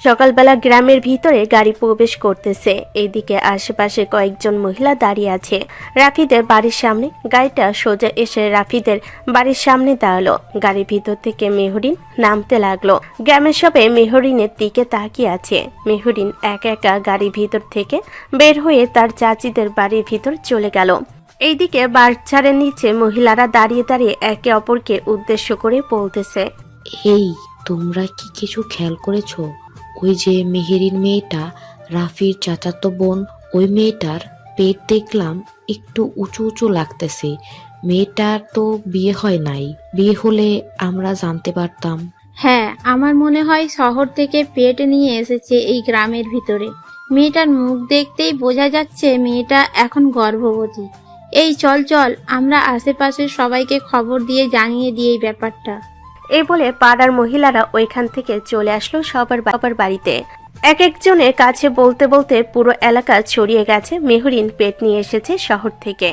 সকালবেলা গ্রামের ভিতরে গাড়ি প্রবেশ করতেছে। এইদিকে আশেপাশে কয়েকজন মহিলা দাঁড়িয়ে আছে। রাফিদের বাড়ির সামনে গাড়িটা সোজা এসে রাফিদের বাড়ির সামনে দাঁড়ালো। গাড়ির ভিতর থেকে মেহরিন নামতে লাগলো। গ্রামের সবাই মেহরিনের দিকে তাকিয়ে আছে। মেহরিন একা একা গাড়ির ভিতর থেকে বের হয়ে তার চাচিদের বাড়ির ভিতর চলে গেল। এইদিকে বাচ্চাদের নিচে মহিলারা দাঁড়িয়ে দাঁড়িয়ে একে অপরকে উদ্দেশ্য করে বলতেছে, এই তোমরা কি কিছু খেয়াল করেছো? ওই যে মেহেরিন মেয়েটা, রাফির চাচাতো বোন, ওই মেয়েটার পেট দেখলাম একটু উঁচু উঁচু লাগতেছে। মেয়েটার তো বিয়ে হয় নাই, বিয়ে হলে আমরা জানতে পারতাম। হ্যাঁ, আমার মনে হয় শহর থেকে পেট নিয়ে এসেছে এই গ্রামের ভিতরে। মেয়েটার মুখ দেখতেই বোঝা যাচ্ছে মেয়েটা এখন গর্ভবতী। এই চল চল, আমরা আশেপাশের সবাইকে খবর দিয়ে জানিয়ে দিই এই ব্যাপারটা। এই বলে পাড়ার মহিলারা ওইখান থেকে চলে আসলো সবার বাড়িতে। এক একজনের কাছে বলতে বলতে পুরো এলাকা ছড়িয়ে গেছে মেহরিন পেট নিয়ে এসেছে শহর থেকে।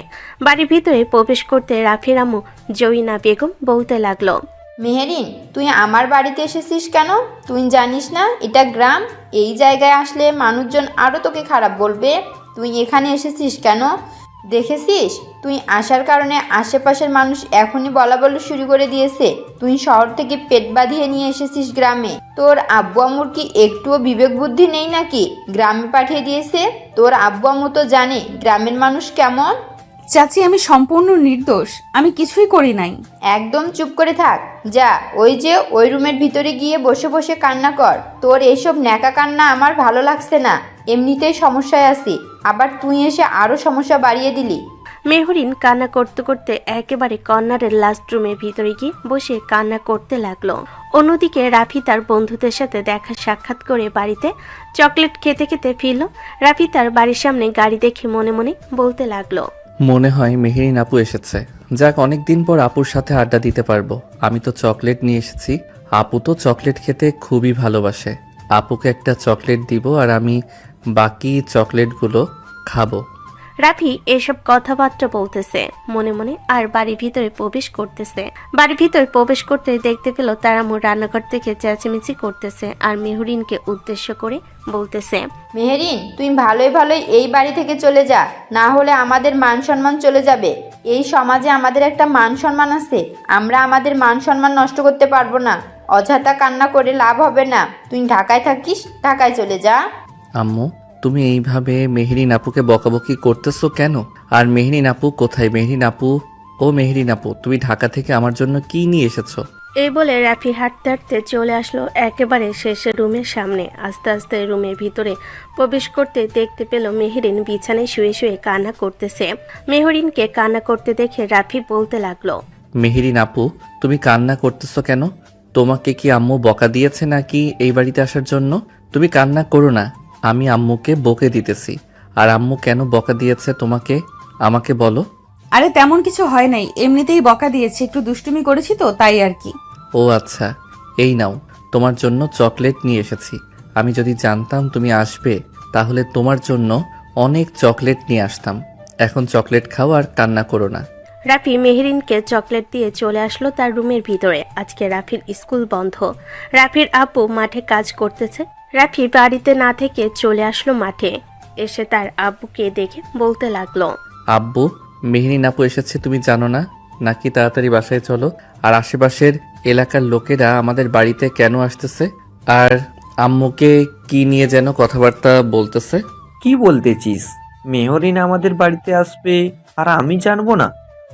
বাড়ির ভিতরে প্রবেশ করতে রাফির আম্মু জয়িনা বেগম বলতে লাগলো, মেহেরিন, তুই আমার বাড়িতে এসেছিস কেন? তুই জানিস না এটা গ্রাম? এই জায়গায় আসলে মানুষজন আরও তোকে খারাপ বলবে। তুই এখানে এসেছিস কেন? দেখেছিস, তুই আসার কারণে আশেপাশের মানুষ এখনই বলা শুরু করে দিয়েছে তুই শহর থেকে পেট বাঁধিয়ে নিয়ে এসেছিস গ্রামে। তোর আব্বু আম্মুর কি একটুও বিবেক বুদ্ধি নেই নাকি? গ্রামে পাঠিয়ে দিয়েছে। তোর আব্বু আম্মু তো জানে গ্রামের মানুষ কেমন। চাচি, আমি সম্পূর্ণ নির্দোষ, আমি কিছুই করি নাই। একদম চুপ করে থাক। যা, ওই রুমের ভিতরে গিয়ে বসে বসে কান্না কর। তোর এইসব ন্যাকা কান্না আমার ভালো লাগছে না। এমনিতেই সমস্যায় আছি, আবার তুই এসে আরো সমস্যা বাড়িয়ে দিলি। মেহরিন কান্না করতে করতে একেবারে কর্নারের লাস্ট রুমের ভিতরে গিয়ে বসে কান্না করতে লাগলো। অন্যদিকে রাফি তার বন্ধুদের সাথে দেখা সাক্ষাৎ করে বাড়িতে চকলেট খেতে খেতে ফিরল। রাফি তার বাড়ির সামনে গাড়ি দেখে মনে মনে বলতে লাগলো, মনে হয় মেহেরিন আপু এসেছে। যাক, অনেকদিন পর আপুর সাথে আড্ডা দিতে পারবো। আমি তো চকলেট নিয়ে এসেছি। আপু তো চকলেট খেতে খুবই ভালোবাসে। আপুকে একটা চকলেট দিব আর আমি বাকি চকলেটগুলো খাবো। রাফি এসব কথাবার্তা বলতেছে মনে মনে আর বাড়ির ভিতরে প্রবেশ করতেছে। বাড়ির ভিতরে প্রবেশ করতে দেখতে পেল তার আম্মু রান্নাঘর থেকে চেঁচামেচি করতেছে আর মেহরিনকে উদ্দেশ্য করে বলতেছে, মেহেরিন, তুই ভালোই ভালোই এই বাড়ি থেকে চলে যা, না হলে আমাদের মান সম্মান চলে যাবে। এই সমাজে আমাদের একটা মান সম্মান আছে, আমরা আমাদের মান সম্মান নষ্ট করতে পারবো না। অযথা কান্না করে লাভ হবে না। তুই ঢাকায় থাকিস, ঢাকায় চলে যা। আম্মু, তুমি এইভাবে মেহেরিন আপুকে বকাবকি করতেছো কেন? আর মেহেরিন আপু কোথায়? মেহেরিন আপু, ও মেহেরিন আপু, তুমি ঢাকা থেকে আমার জন্য কি নিয়ে এসেছো? এই বলে রাফি হাঁটতে হাঁটতে চলে আসলো একেবারে শেষের রুমের সামনে। আস্তে আস্তে রুমের ভিতরে প্রবেশ করতে দেখতে পেল মেহরিন বিছানায় শুয়ে শুয়ে কান্না করতেছে। মেহরিনকে কান্না করতে দেখে রাফি বলতে লাগলো, মেহেরিন আপু, তুমি কান্না করতেছো কেন? তোমাকে কি আম্মু বকা দিয়েছে নাকি এই বাড়িতে আসার জন্য? তুমি কান্না করো না, আমি আম্মুকে বকে দিতেছি। আর আম্মু কেন বকা দিয়েছে তোমাকে, আমাকে বলো। আরে তেমন কিছু হয় নাই, এমনিতেই বকা দিয়েছি, একটু দুষ্টুমি করেছি তো তাই আর কি। ও আচ্ছা, এই নাও, তোমার জন্য চকলেট নিয়ে এসেছি। আমি যদি জানতাম তুমি আসবে তাহলে তোমার জন্য অনেক চকলেট নিয়ে আসতাম। এখন চকলেট খাও আর কান্না করো না। রাফি মেহরিনকে চকলেট দিয়ে চলে আসলো তার রুমের ভিতরে। আজকে রাফির স্কুল বন্ধ। রাফির আপু মাঠে কাজ করতেছে। রাফি বাড়িতে না থেকে চলে আসলো মাঠে। এসে তার আব্বুকে দেখে বলতে লাগলো, আব্বু, মেহেরিন আপু এসেছে তুমি জানো না নাকি? তাড়াতাড়ি বাসায় চলো। আর আশেপাশের এলাকার লোকেরা আমাদের বাড়িতে কেন আসতেছে? আর আম্মুকে কি নিয়ে যেন কথাবার্তা বলতেছে। কি বলতেছিস? মেহরিন আমাদের বাড়িতে আসবে আর আমি জানবো না?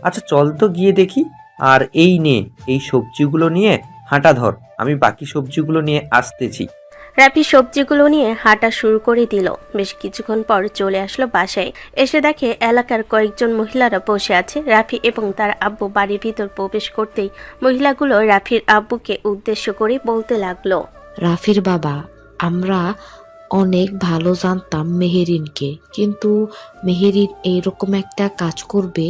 আচ্ছা চল তো গিয়ে দেখি। আর এই নে, এই সবজিগুলো নিয়ে হাঁটা ধর, আমি বাকি সবজিগুলো নিয়ে আসতেছি। রাফি সবজিগুলো নিয়ে হাঁটা শুরু করে দিল। বেশ কিছুক্ষণ পর চলে আসলো বাসায়। এসে দেখে এলাকার কয়েকজন মহিলারা বসে আছে। রাফি এবং তার আব্বু বাড়ির ভিতর প্রবেশ করতেই মহিলাগুলো রাফির আব্বুকে উদ্দেশ্য করে বলতে লাগলো, রাফির বাবা, আমরা অনেক ভালো জানতাম মেহেরিনকে, কিন্তু মেহেরিন এইরকম একটা কাজ করবে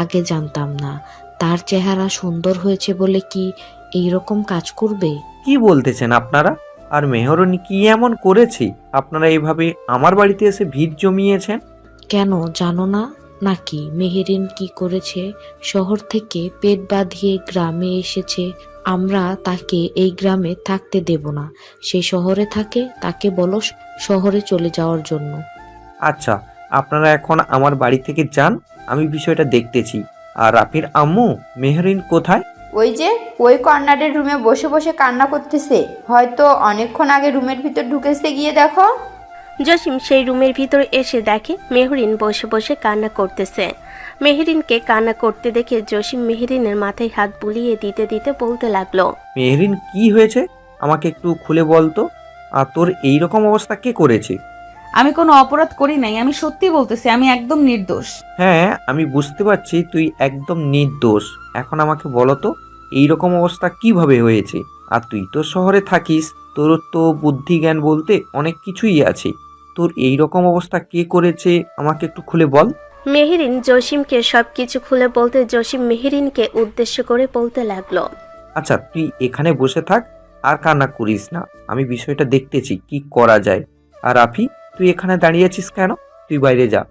আগে জানতাম না। তার চেহারা সুন্দর হয়েছে বলে কি এইরকম কাজ করবে? কি বলতেছেন আপনারা? আর মেহরিন কি এমন করেছি আপনারা এইভাবে আমার বাড়িতে এসে ভিড় জমিয়েছেন? কেন জানো না? নাকি মেহেরিন কি করেছে? শহর থেকে পেট বাঁধিয়ে গ্রামে এসেছে। আমরা তাকে এই গ্রামে থাকতে দেব না। সে শহরে থাকে, তাকে বলো শহরে চলে যাওয়ার জন্য। আচ্ছা, আপনারা এখন আমার বাড়ি থেকে যান, আমি বিষয়টা দেখতেছি। আর রাফির আম্মু মেহরিন কোথায়? ওই যে ওই কর্নারের রুমে বসে বসে কান্না করতেছে, হয়তো অনেকক্ষণ আগে রুমের ভিতর ঢুকেছে, গিয়ে দেখো। জসিম সেই রুমের ভিতরে এসে দেখে মেহরিন বসে বসে কান্না করতেছে। মেহরিনকে কান্না করতে দেখে জসিম মেহরিনের মাথায় হাত বুলিয়ে দিতে দিতে বলতে লাগলো, মেহরিন কি হয়েছে আমাকে একটু খুলে বলতো। আর তোর এই রকম অবস্থা কে করেছে? আমি কোনো অপরাধ করি নাই, আমি সত্যি বলতেছি, আমি একদম নির্দোষ। হ্যাঁ, আমি বুঝতে পারছি তুই একদম নির্দোষ। এখন আমাকে বলো তো এই রকম অবস্থা কিভাবে হয়েছে? আর তুই তো শহরে থাকিস, তোর তো বুদ্ধি জ্ঞান বলতে অনেক কিছুই আছে। তোর এই রকম অবস্থা কে করেছে আমাকে একটু খুলে বল। মেহরিন জসিমকে সবকিছু খুলে বলতে জসিম মেহরিনকে উদ্দেশ্য করে বলতে লাগলো, আচ্ছা, তুই এখানে বসে থাক আর কান্না করিস না, আমি বিষয়টা দেখতেছি কি করা যায়। আর রাফি, তুই এখানে দাঁড়িয়ে আছিস কেন? তুই বাইরে যা।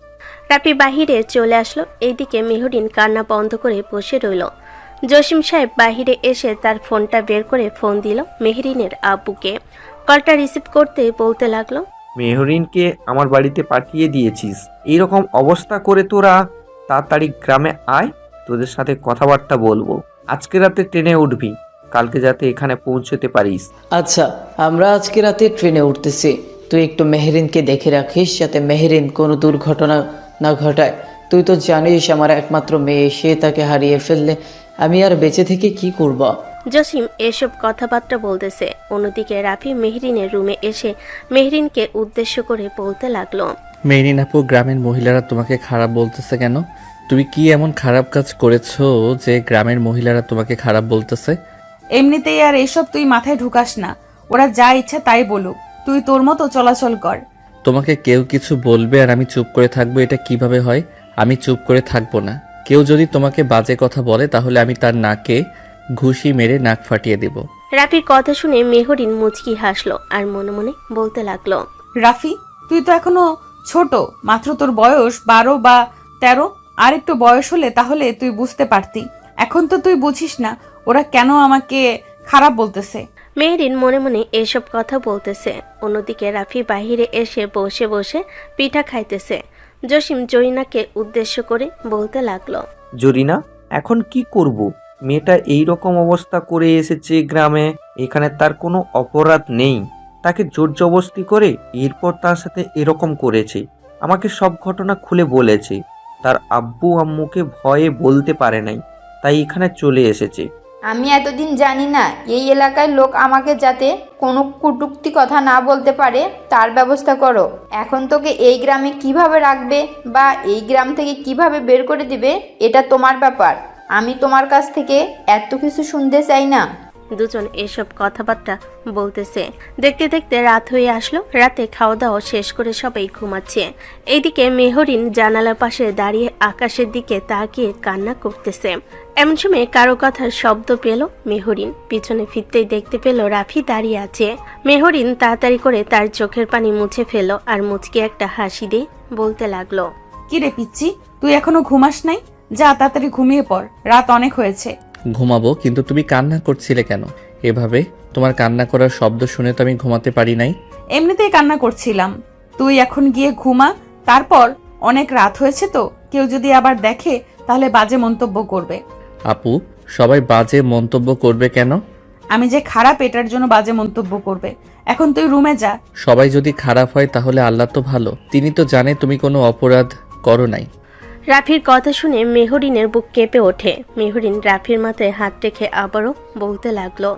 রাফি বাহিরে চলে আসলো। এইদিকে মেহরিন কান্না বন্ধ করে বসে রইল। জসিম সাহেব বাহিরে এসে তার ফোনটা বের করে ফোন দিল মেহরিনের আব্বুকে। কলটা রিসিভ করতে বলতে লাগলো, মেহরিনকে আমার বাড়িতে পাঠিয়ে দিয়েছিস, এইরকম অবস্থা করে তোরা তাড়াতাড়ি গ্রামে আয়, তোদের সাথে কথাবার্তা বলবো। আজকে রাতে ট্রেনে উঠবি, কালকে যাতে এখানে পৌঁছতে পারিস। আচ্ছা, আমরা আজকে রাতে ট্রেনে উঠতেছি। তুই একটু মেহরিনকে দেখে রাখিস যাতে মেহরিন কোনো দুর্ঘটনা না ঘটায়। তুই তো জানিস আমার একমাত্র মেয়ে, সে তাকে হারিয়ে ফেললে আমি আর বেঁচে থেকে কি করব। জসিম এসব কথাবার্তা বলতেছে। অন্যদিকে রাফি মেহরিনের রুমে এসে মেহরিনকে উদ্দেশ্য করে বলতে লাগলো, মেহরিন আপু, গ্রামের মহিলারা তোমাকে খারাপ বলতেছে কেন? তুমি কি এমন খারাপ কাজ করেছো যে গ্রামের মহিলারা তোমাকে খারাপ বলতেছে? এমনিতেই আর এসব তুই মাথায় ঢুকাস না, ওরা যা ইচ্ছা তাই বলুক, তুই তোর মতো চলাচল কর। তোমাকে কেউ কিছু বলবে আর আমি চুপ করে থাকবো, এটা কিভাবে হয়? আমি চুপ করে থাকবো না। কেউ যদি তোমাকে বাজে কথা বলে তাহলে আমি তার নাকে ঘুষি মেরে নাক ফাটিয়ে দেব। রাফির কথা শুনে মেহরিন মুচকি হাসলো আর মনে মনে বলতে লাগলো, রাফি, তুই তো এখনো ছোট, মাত্র তোর বয়স 12 বা 13। আর একটু বয়স হলে তাহলে তুই বুঝতে পারতি। এখন তো তুই বুঝিস না ওরা কেন আমাকে খারাপ বলতেছে। মেহরিন মনে মনে এসব কথা বলতেছে। অন্যদিকে রাফি বাহিরে এসে বসে বসে পিঠা খাইতেছে। জসিম জরিনাকে উদ্দেশ্য করে বলতে লাগলো, জরিনা, এখন কি করব? মেয়েটা এই রকম অবস্থা করে এসেছে গ্রামে, এখানে তার কোনো অপরাধ নেই, তাকে জোর জবরদস্তি করে এরপর তার সাথে এরকম করেছে। আমাকে সব ঘটনা খুলে বলেছে। তার আব্বু আম্মুকে ভয়ে বলতে পারে নাই, তাই এখানে চলে এসেছে। আমি এতদিন জানি না এই এলাকায় লোক আমাকে যাতে কোনো কটূক্তি কথা না বলতে পারে তার ব্যবস্থা করো। এখন তোকে এই গ্রামে কিভাবে রাখবে বা এই গ্রাম থেকে কিভাবে বের করে দিবে এটা তোমার ব্যাপার। আমি তোমার কাছ থেকে এত কিছু শুনতে চাই না। দুজন এসব কথাবার্তা বলতেছে। দেখতে দেখতে রাত হয়ে আসলো। রাতে খাওয়া দাওয়া শেষ করে সবাই ঘুমাচ্ছে। এইদিকে মেহরিন জানালার পাশে দাঁড়িয়ে আকাশের দিকে তাকিয়ে কান্না করতেছে। এমন সময় কারো কথার শব্দ পেল মেহরিন। পিছনে ফিরতেই দেখতে পেল রাফি দাঁড়িয়ে আছে। মেহরিন তাড়াতাড়ি করে তার চোখের পানি মুছে ফেলল আর মুচকে একটা হাসি দিয়ে বলতে লাগলো, কি রে পিচ্ছি, তুই এখনো ঘুমাস নাই? যা তাড়াতাড়ি ঘুমিয়ে পড়, রাত অনেক হয়েছে। ঘুমাবো, কিন্তু তুমি কান্না করছিলে কেন এভাবে? তোমার কান্না করার শব্দ শুনে তো আমি ঘুমাতে পারি নাই। এমনিতেই কান্না করছিলাম। তুই এখন গিয়ে ঘুমা, তারপর অনেক রাত হয়েছে তো, কেউ যদি আবার দেখে তাহলে বাজে মন্তব্য করবে। আপু, সবাই বাজে মন্তব্য করবে কেন? আমি যে খারাপ এটার জন্য বাজে মন্তব্য করবে। এখন তুই রুমে যা। সবাই যদি খারাপ হয় তাহলে আল্লাহ তো ভালো, তিনি তো জানে তুমি কোনো অপরাধ করো নাই। রাফির কথা শুনে মেহরিনের বুক কেঁপে ওঠে। মেহরিন রাফির মাথায় হাত রেখে আবারও বলতে লাগলো,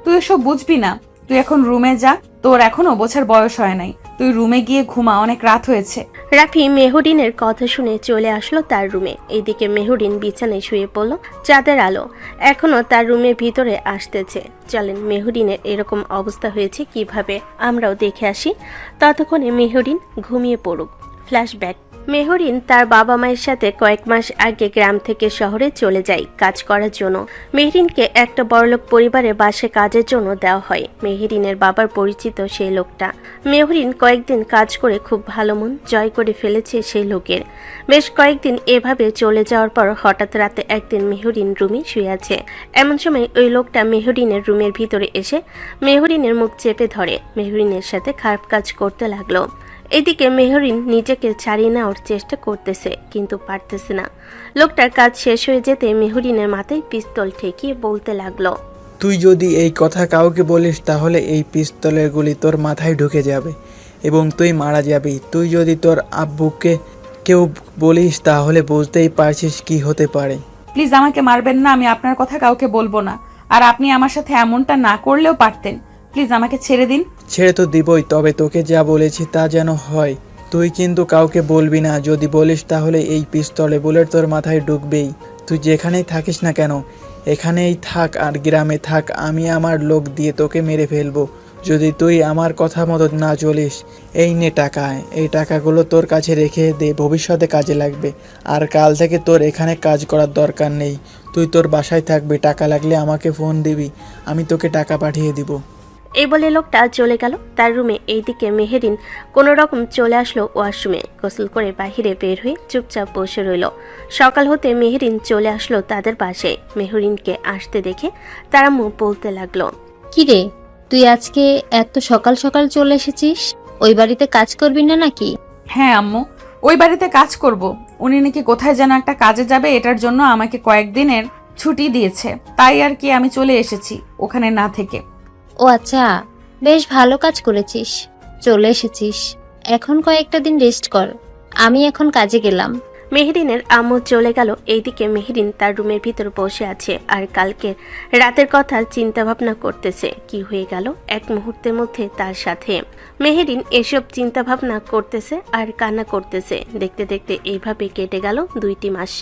তুই এসব বুঝবি না, তুই এখন রুমে যা, তোর এখনো বোঝার বয়স হয় নাই। তুই রুমে গিয়ে ঘুমা, অনেক রাত হয়েছে। রাফি মেহরিনের কথা শুনে চলে আসলো তার রুমে। এইদিকে মেহরিন বিছানায় শুয়ে পড়ল। চাঁদের আলো এখনো তার রুমের ভিতরে আসতেছে। চলেন মেহরিনের এরকম অবস্থা হয়েছে কিভাবে আমরাও দেখে আসি। ততক্ষণে মেহরিন ঘুমিয়ে পড়ুক। ফ্ল্যাশব্যাক। মেহরিন তার বাবা মায়ের সাথে কয়েক মাস আগে গ্রাম থেকে শহরে চলে যায় কাজ করার জন্য। মেহরিনকে একটা বড়লোক পরিবারের বাসায় কাজের জন্য দেওয়া হয়। মেহরিনের বাবার পরিচিত সেই লোকটা। মেহরিন কয়েকদিন কাজ করে খুব ভালো মন জয় করে ফেলেছে সেই লোকের। বেশ কয়েকদিন এভাবে চলে যাওয়ার পর হঠাৎ রাতে একদিন মেহরিন রুমে শুয়ে আছে। এমন সময় ওই লোকটা মেহরিনের রুমের ভিতরে এসে মেহরিনের মুখ চেপে ধরে মেহরিনের সাথে খারাপ কাজ করতে লাগলো। এদিকে মেহরিন নিজেকে ছাড়িয়ে নেওয়ার চেষ্টা করতেছে কিন্তু পারতেছে না। লোকটার কাজ শেষ হয়ে যেতে মেহরিনের মাথায় পিস্তল ঠেকিয়ে বলতে লাগলো, তুই যদি এই কথা কাউকে বলিস তাহলে এই পিস্তলের গুলি তোর মাথায় ঢুকে যাবে এবং তুই মারা যাবি। তুই যদি তোর আব্বুকে কেউ বলিস তাহলে বুঝতেই পারছিস কি হতে পারে। প্লিজ আমাকে মারবেন না, আমি আপনার কথা কাউকে বলবো না। আর আপনি আমার সাথে এমনটা না করলেও পারতেন। প্লিজ আমাকে ছেড়ে দিন। ছেড়ে তো দিবই, তবে তোকে যা বলেছি তা যেন হয়। তুই কিন্তু কাউকে বলবি না। যদি বলিস তাহলে এই পিস্তলে বুলেট তোর মাথায় ঢুকবেই। তুই যেখানেই থাকিস না কেন এখানেই থাক আর গ্রামে থাক, আমি আমার লোক দিয়ে তোকে মেরে ফেলবো যদি তুই আমার কথা মতো না চলিস। এই নে টাকা, এই টাকাগুলো তোর কাছে রেখে দে, ভবিষ্যতে কাজে লাগবে। আর কাল থেকে তোর এখানে কাজ করার দরকার নেই, তুই তোর বাসায় থাকবি। টাকা লাগলে আমাকে ফোন দিবি, আমি তোকে টাকা পাঠিয়ে দিব। এই বলে লোকটা চলে গেল তার রুমে। এইদিকে মেহরিন কোনো রকম চলে আসলো ওয়াশরুমে। গোসল করে বাহিরে বের হয়ে চুপচাপ বসে রইল। সকাল হতে মেহরিন চলে আসলো তাদের পাশে। মেহরিনকে আসতে দেখে তার আম্মু বলতে লাগলো, কিরে তুই আজকে এত সকাল সকাল চলে এসেছিস? ওই বাড়িতে কাজ করবি না নাকি? হ্যাঁ আম্মু, ওই বাড়িতে কাজ করব। উনি নাকি কোথায় যেন একটা কাজে যাবে, এটার জন্য আমাকে কয়েকদিনের ছুটি দিয়েছে। তাই আর কি আমি চলে এসেছি ওখানে না থেকে। ও আচ্ছা, বেশ ভালো কাজ করেছিস, চলে এসেছিস। এখন কয়েকটা দিন রেস্ট কর, আমি এখন কাজে গেলাম। মেহরিনের আম্মু চলে গেল। এইদিকে মেহরিন তার রুমের ভিতর বসে আছে আর কালকে রাতের কথা চিন্তা ভাবনা করতেছে। কি হয়ে গেল এক মুহূর্তের মধ্যে তার সাথে। মেহরিন এসব চিন্তা ভাবনা করতেছে আর কান্না করতেছে। দেখতে দেখতে এইভাবে কেটে গেল 2টি মাস।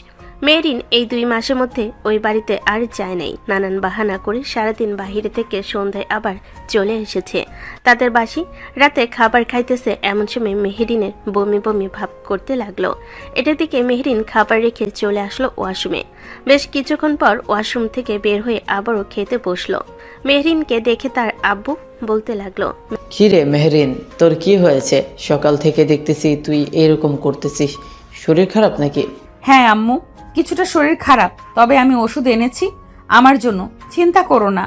মেহরিন এই 2 মাসের মধ্যে ওই বাড়িতে আর যায় নাই। নানান বাহানা করে সারাদিন বাহিরে থেকে সন্ধ্যায় আবার চলে এসেছে তাদের বাসি। রাতে খাবার খাইতেছে, এমন সময় মেহরিনের বমি বমি ভাব করতে লাগলো। এটার দিকে মেহরিন খাবার রেখে চলে আসলো ওয়াশরুমে। বেশ কিছুক্ষণ পর ওয়াশরুম থেকে বের হয়ে আবারও খেতে বসলো। মেহরিনকে দেখে তার আব্বু বলতে লাগলো, কি রে মেহরিন, তোর কি হয়েছে? সকাল থেকে দেখতেছি তুই এরকম করতেছিস, শরীর খারাপ নাকি? হ্যাঁ আম্মু, কিছুটা শরীর খারাপ, তবে আমি ওষুধ এনেছি আমার জন্য, চিন্তা করো না।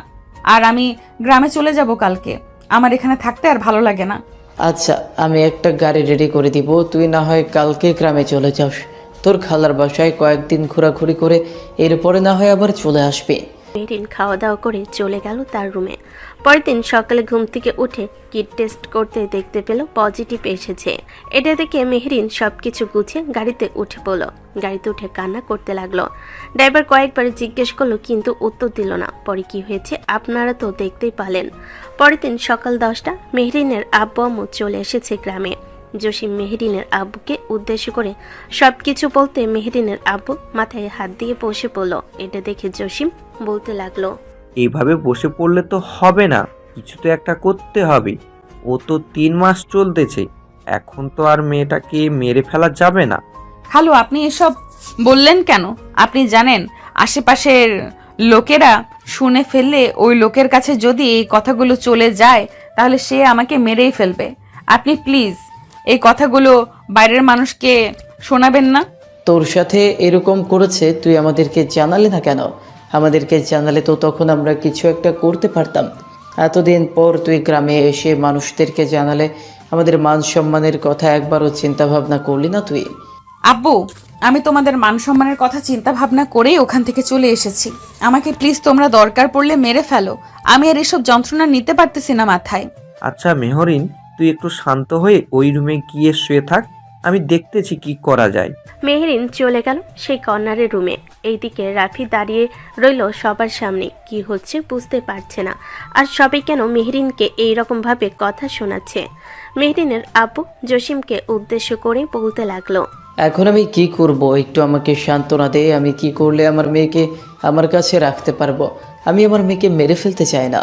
আর আমি গ্রামে চলে যাব কালকে, আমার এখানে থাকতে আর ভালো লাগে না। আচ্ছা, আমি একটা গাড়ি রেডি করে দিব, তুই না হয় কালকে গ্রামে চলে যাস। তোর খালার বাসায় কয়েকদিন ঘোরাঘুরি করে এরপরে না হয় আবার চলে আসবে। মেহরিন খাওয়া দাওয়া করে চলে গেল তার রুমে। পরের দিন সকালে ঘুম থেকে উঠে কিট টেস্ট করতে দেখতে পেল পজিটিভ এসেছে। এটা দেখে মেহরিন সবকিছু গুছিয়ে গাড়িতে উঠে পড়ল। গাড়িতে উঠে কান্না করতে লাগলো। ড্রাইভার কয়েকবার জিজ্ঞেস করলো কিন্তু উত্তর দিল না। পরে কি হয়েছে আপনারা তো দেখতেই পালেন। পরের দিন সকাল 10টা মেহরিনের আব্বু আম্মু চলে এসেছে গ্রামে। জসিম মেহরিনের আব্বুকে উদ্দেশ্য করে সবকিছু বলতে মেহরিনের আব্বু মাথায় হাত দিয়ে বসে পড়ল। এটা দেখে জসিম বলতে লাগলো, এইভাবে বসে পড়লে তো হবে না, কিছু তো একটা করতে হবে। ও তো 3 মাস চলতেছে, এখন তো আর মেয়েটাকে মেরে ফেলা যাবে না। খালু, আপনি এসব বললেন কেন? আপনি জানেন আশেপাশের লোকেরা শুনে ফেললে ওই লোকের কাছে যদি এই কথাগুলো চলে যায় তাহলে সে আমাকে মেরেই ফেলবে। আপনি প্লিজ এই কথাগুলো বাইরের মানুষকে শোনাবেন না। তোর সাথে এরকম করেছে, তুই আমাদেরকে জানালে না কেন? আমাদেরকে জানালে তো তখন আমরা কিছু একটা করতে পারতাম। এতদিন পর তুই গ্রামে এসে মানুষদেরকে জানালে আমাদের মান সম্মানের কথা একবারও চিন্তা ভাবনা করলি না তুই? আব্বু, আমি তোমাদের মান সম্মানের কথা চিন্তা ভাবনা করেই ওখান থেকে চলে এসেছি। আমাকে প্লিজ তোমরা দরকার পড়লে মেরে ফেলো, আমি আর এসব যন্ত্রণা নিতে পারতেছি না মাথায়। আচ্ছা মেহরিন, তুই একটু শান্ত হয়ে ওই রুমে গিয়ে শুয়ে থাক, আমি দেখতেছি কি করা যায়। মেহরিন চলে গেল সেই কর্নারের রুমে। এইদিকে রাফি দাঁড়িয়ে রইল সবার সামনে। কি হচ্ছে বুঝতে পারছে না। আর সবাই কেন মেহরিনকে এইরকম ভাবে কথা শোনাচ্ছে। মেহরিনের আব্বু জসিমকে উদ্দেশ্য করে বলতে লাগলো, এখন আমি কি করব? একটু আমাকে সান্ত্বনা দে। আমি কি করলে আমার মেয়েকে আমার কাছে রাখতে পারবো? আমি আমার মেয়েকে মেরে ফেলতে চাই না,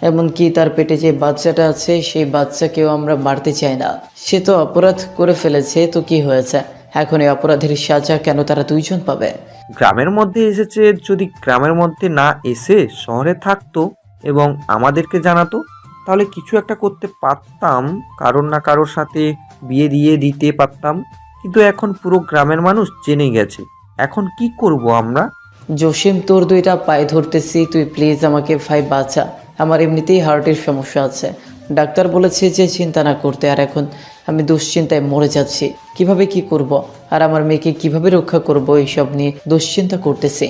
এমনকি তার পেটে যে বাচ্চাটা আছে সেই বাচ্চাকেও আমরা মারতে চাই না। সে তো অপরাধ করে ফেলেছে, তো কি হয়েছে? এখন এই অপরাধের সাজা কেন তারা দুইজন পাবে? গ্রামের মধ্যে এসেছে, যদি গ্রামের মধ্যে না এসে শহরে থাকতো এবং আমাদেরকে জানাতো তাহলে কিছু একটা করতে পারতাম, কারোর না কারোর সাথে বিয়ে দিয়ে দিতে পারতাম। কিন্তু এখন পুরো গ্রামের মানুষ জেনে গেছে, এখন কি করব আমরা? জসিম, তোর দুইটা পায়ে ধরতেছি, তুই প্লিজ আমাকে ভাই বাঁচা। আমার এমনিতেই হার্টের সমস্যা আছে, ডাক্তার বলেছে যে চিন্তা না করতে, আর এখন আমি দুশ্চিন্তায় মরে যাচ্ছি। কিভাবে কি করব, আর আমার মেয়েকে কিভাবে রক্ষা করব, এইসব নিয়ে দুশ্চিন্তা করতেছি।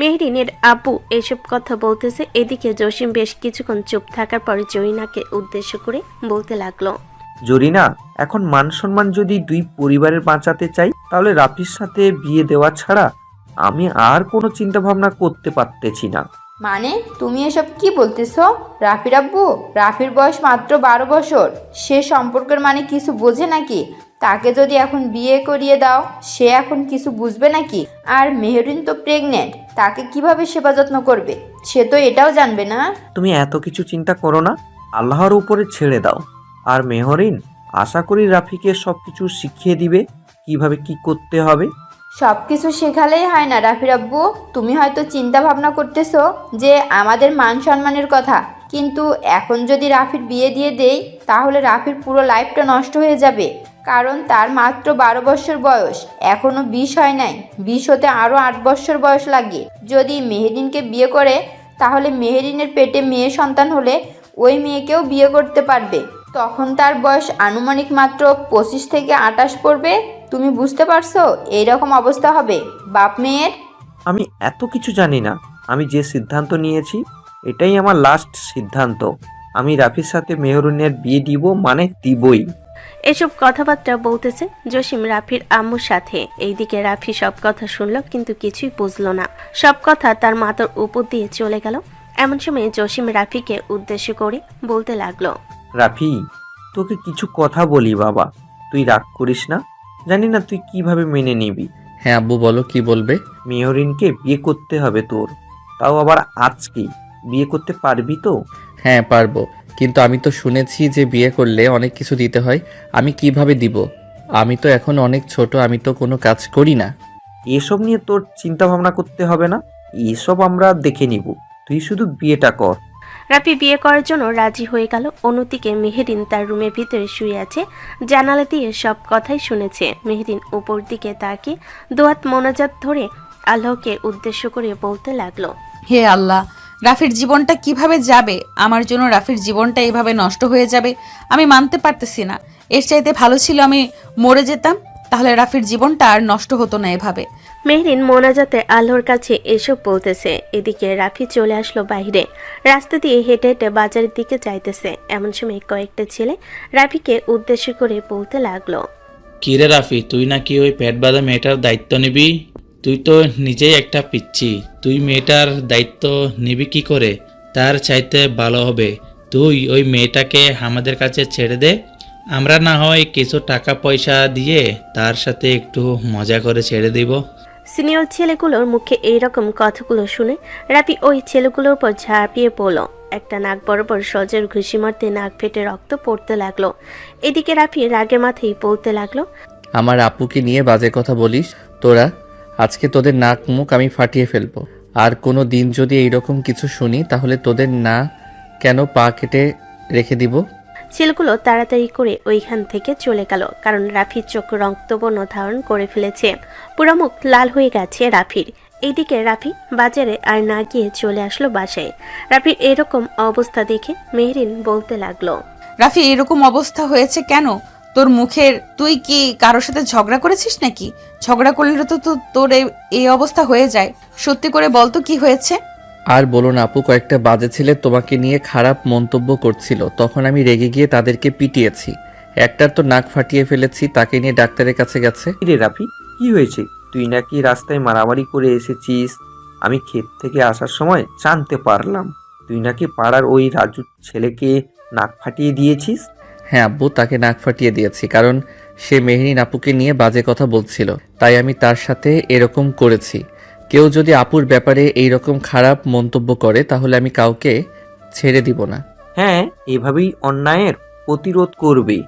মেহরিনের আব্বু এসব কথা বলতেছে, এদিকে জসিম বেশ কিছুক্ষণ চুপ থাকার পরে জরিনাকে উদ্দেশ্য করে বলতে লাগলো। জরিনা, এখন মান সম্মান যদি দুই পরিবারের বাঁচাতে চাই তাহলে রাফির সাথে বিয়ে দেওয়া ছাড়া আমি আর কোনো চিন্তা ভাবনা করতে পারতেছি না। মানে তুমি এসব কি বলতেছো? রাফির আব্বু, রাফির বয়স মাত্র 12 বছর, সে সম্পর্কের মানে কিছু বোঝে নাকি? তাকে যদি এখন বিয়ে করিয়ে দাও সে এখন কিছু বুঝবে নাকি? আর মেহরিন তো প্রেগনেন্ট, তাকে কিভাবে সেবা যত্ন করবে সে তো এটাও জানবে না। তুমি এত কিছু চিন্তা করো না, আল্লাহর উপরে ছেড়ে দাও। আর মেহরিন আশা করি রাফিকে সব কিছু শিখিয়ে দিবে কিভাবে কি করতে হবে। সব কিছু শেখালেই হয় না রাফির আব্বু, তুমি হয়তো চিন্তা ভাবনা করতেছো যে আমাদের মান সম্মানের কথা, কিন্তু এখন যদি রাফির বিয়ে দিয়ে দেই তাহলে রাফির পুরো লাইফটা নষ্ট হয়ে যাবে। কারণ তার মাত্র 12 বছর বয়স, এখনও 20 হয় নাই, 20 হতে আরও 8 বছর বয়স লাগে। যদি মেহেরিনকে বিয়ে করে তাহলে মেহেরিনের পেটে মেয়ে সন্তান হলে ওই মেয়েকেও বিয়ে করতে পারবে, তখন তার বয়স আনুমানিক মাত্র 25 থেকে 28 পড়বে। তুমি বুঝতে পারছো এইরকম অবস্থা হবে বাপ মেয়ের? আমি এত কিছু জানি না, আমি যে সিদ্ধান্ত নিয়েছি এটাই আমার লাস্ট সিদ্ধান্ত। আমি রাফির সাথে মেহরিনের বিয়ে দিব, মানে দিবই। এসব কথাবার্তা বলতেছে জসিম রাফির আম্মুর সাথে। এইদিকে রাফি সব কথা শুনল কিন্তু কিছুই বুঝলো না, সব কথা তার মাথার উপর দিয়ে চলে গেল। এমন সময় জসিম রাফিকে উদ্দেশ্য করে বলতে লাগলো। রাফি, তোকে কিছু কথা বলি বাবা, তুই রাগ করিস না। জানি না তুই কিভাবে মেনে নিবি। হ্যাঁ আব্বু, বলো কি বলবে। মেহরিনকে বিয়ে করতে হবে তোর, তাও আবার আজকেই। বিয়ে করতে পারবি তো? হ্যাঁ পারবো, কিন্তু আমি তো শুনেছি যে বিয়ে করলে অনেক কিছু দিতে হয়। আমি কিভাবে দিব? আমি তো এখন অনেক ছোট, আমি তো কোনো কাজ করি না। এসব নিয়ে তোর চিন্তা ভাবনা করতে হবে না, এসব আমরা দেখে নিব, তুই শুধু বিয়েটা কর। রাফি বিয়ে করার জন্য রাজি হয়ে গেল। অন্যদিকে মেহেরিন তার রুমের ভিতরে শুয়ে আছে, জানালা দিয়ে সব কথাই শুনেছে। মেহেরিন উপর দিকে তাকে দোয়াত মোনাজাত ধরে আল্লাহকে উদ্দেশ্য করে বলতে লাগলো। হে আল্লাহ, রাফির জীবনটা কিভাবে যাবে? আমার জন্য রাফির জীবনটা এভাবে নষ্ট হয়ে যাবে আমি মানতে পারতেছি না। এর চাইতে ভালো ছিল আমি মরে যেতাম, তাহলে রাফির জীবনটা আর নষ্ট হতো না এভাবে। মেহরিন মোনাজাতে আল্লাহর কাছে এসব বলতেছে। এদিকে রাফি চলে আসলো বাইরে, রাস্তা দিয়ে হেঁটে হেঁটে বাজারের দিকে যাইতেছে। এমন সময় কয়েকটা ছেলে রাফিকে উদ্দেশ্য করে বলতে লাগলো। কিরে রাফি, তুই নাকি ওই পেট বাঁধা মেয়েটার দায়িত্ব নিবি? তুই তো নিজেই একটা পিচ্ছি, তুই মেয়েটার দায়িত্ব নিবি কি করে? তার চাইতে ভালো হবে তুই ওই মেয়েটাকে আমাদের কাছে ছেড়ে দে, আমরা না হয় কিছু টাকা পয়সা দিয়ে তার সাথে একটু মজা করে ছেড়ে দিব। সিনিয়র ছেলেগুলোর মুখে এইরকম কথাগুলো শুনে রাফি ওই ছেলেগুলোর উপর ঝাঁপিয়ে পড়লো। একটা নাক বরাবর সজের ঘুষি মারতে নাক ফেটে রক্ত পড়তে লাগলো। এদিকে রাফি রাগে মাথায় বলতে লাগলো। আমার আপুকে নিয়ে বাজে কথা বলিস তোরা, আজকে তোদের নাক মুখ আমি ফাটিয়ে ফেলবো। আর কোনো দিন যদি এইরকম কিছু শুনি তাহলে তোদের না কেন পা কেটে রেখে দিব। ছেলেগুলো তাড়াতাড়ি করে ওইখান থেকে চলে গেল, কারণ রাফির চোখ রক্তবর্ণ ধারণ করে ফেলেছে, পুরো মুখ লাল হয়ে গেছে রাফির। এইদিকে রাফি বাজারে আর না গিয়ে চলে আসলো বাসায়। রাফির এরকম অবস্থা দেখে মেহরিন বলতে লাগলো। রাফি, এরকম অবস্থা হয়েছে কেন তোর মুখের? তুই কি কারোর সাথে ঝগড়া করেছিস নাকি? ঝগড়া করলে তো তোর এই অবস্থা হয়ে যায়। সত্যি করে বলতো কি হয়েছে? আর বলো না আপু, কয়েকটা বাজে ছেলে তোমাকে নিয়ে খারাপ মন্তব্য করছিল, তখন আমি রেগে গিয়ে তাদেরকে পিটিয়েছি। একটার তো নাক ফাটিয়ে ফেলেছি, তাকে নিয়ে ডাক্তারের কাছে গেছে। রে রাফি, কি হয়েছে? তুই নাকি রাস্তায় মারামারি করে এসেছিস? আমি ক্ষেত থেকে আসার সময় জানতে পারলাম তুই নাকি পাড়ার ওই রাজু ছেলেকে নাক ফাটিয়ে দিয়েছিস। হ্যাঁ আব্বু, তাকে নাক ফাটিয়ে দিয়েছি, কারণ সে মেহরিন আপুকে নিয়ে বাজে কথা বলছিল, তাই আমি তার সাথে এরকম করেছি। কেউ যদি আপুর ব্যাপারে এইরকম খারাপ মন্তব্য করে তাহলে আমি কাউকে ছেড়ে দিব না। হ্যাঁ, এভাবেই অন্যায়ের প্রতিরোধ করবে।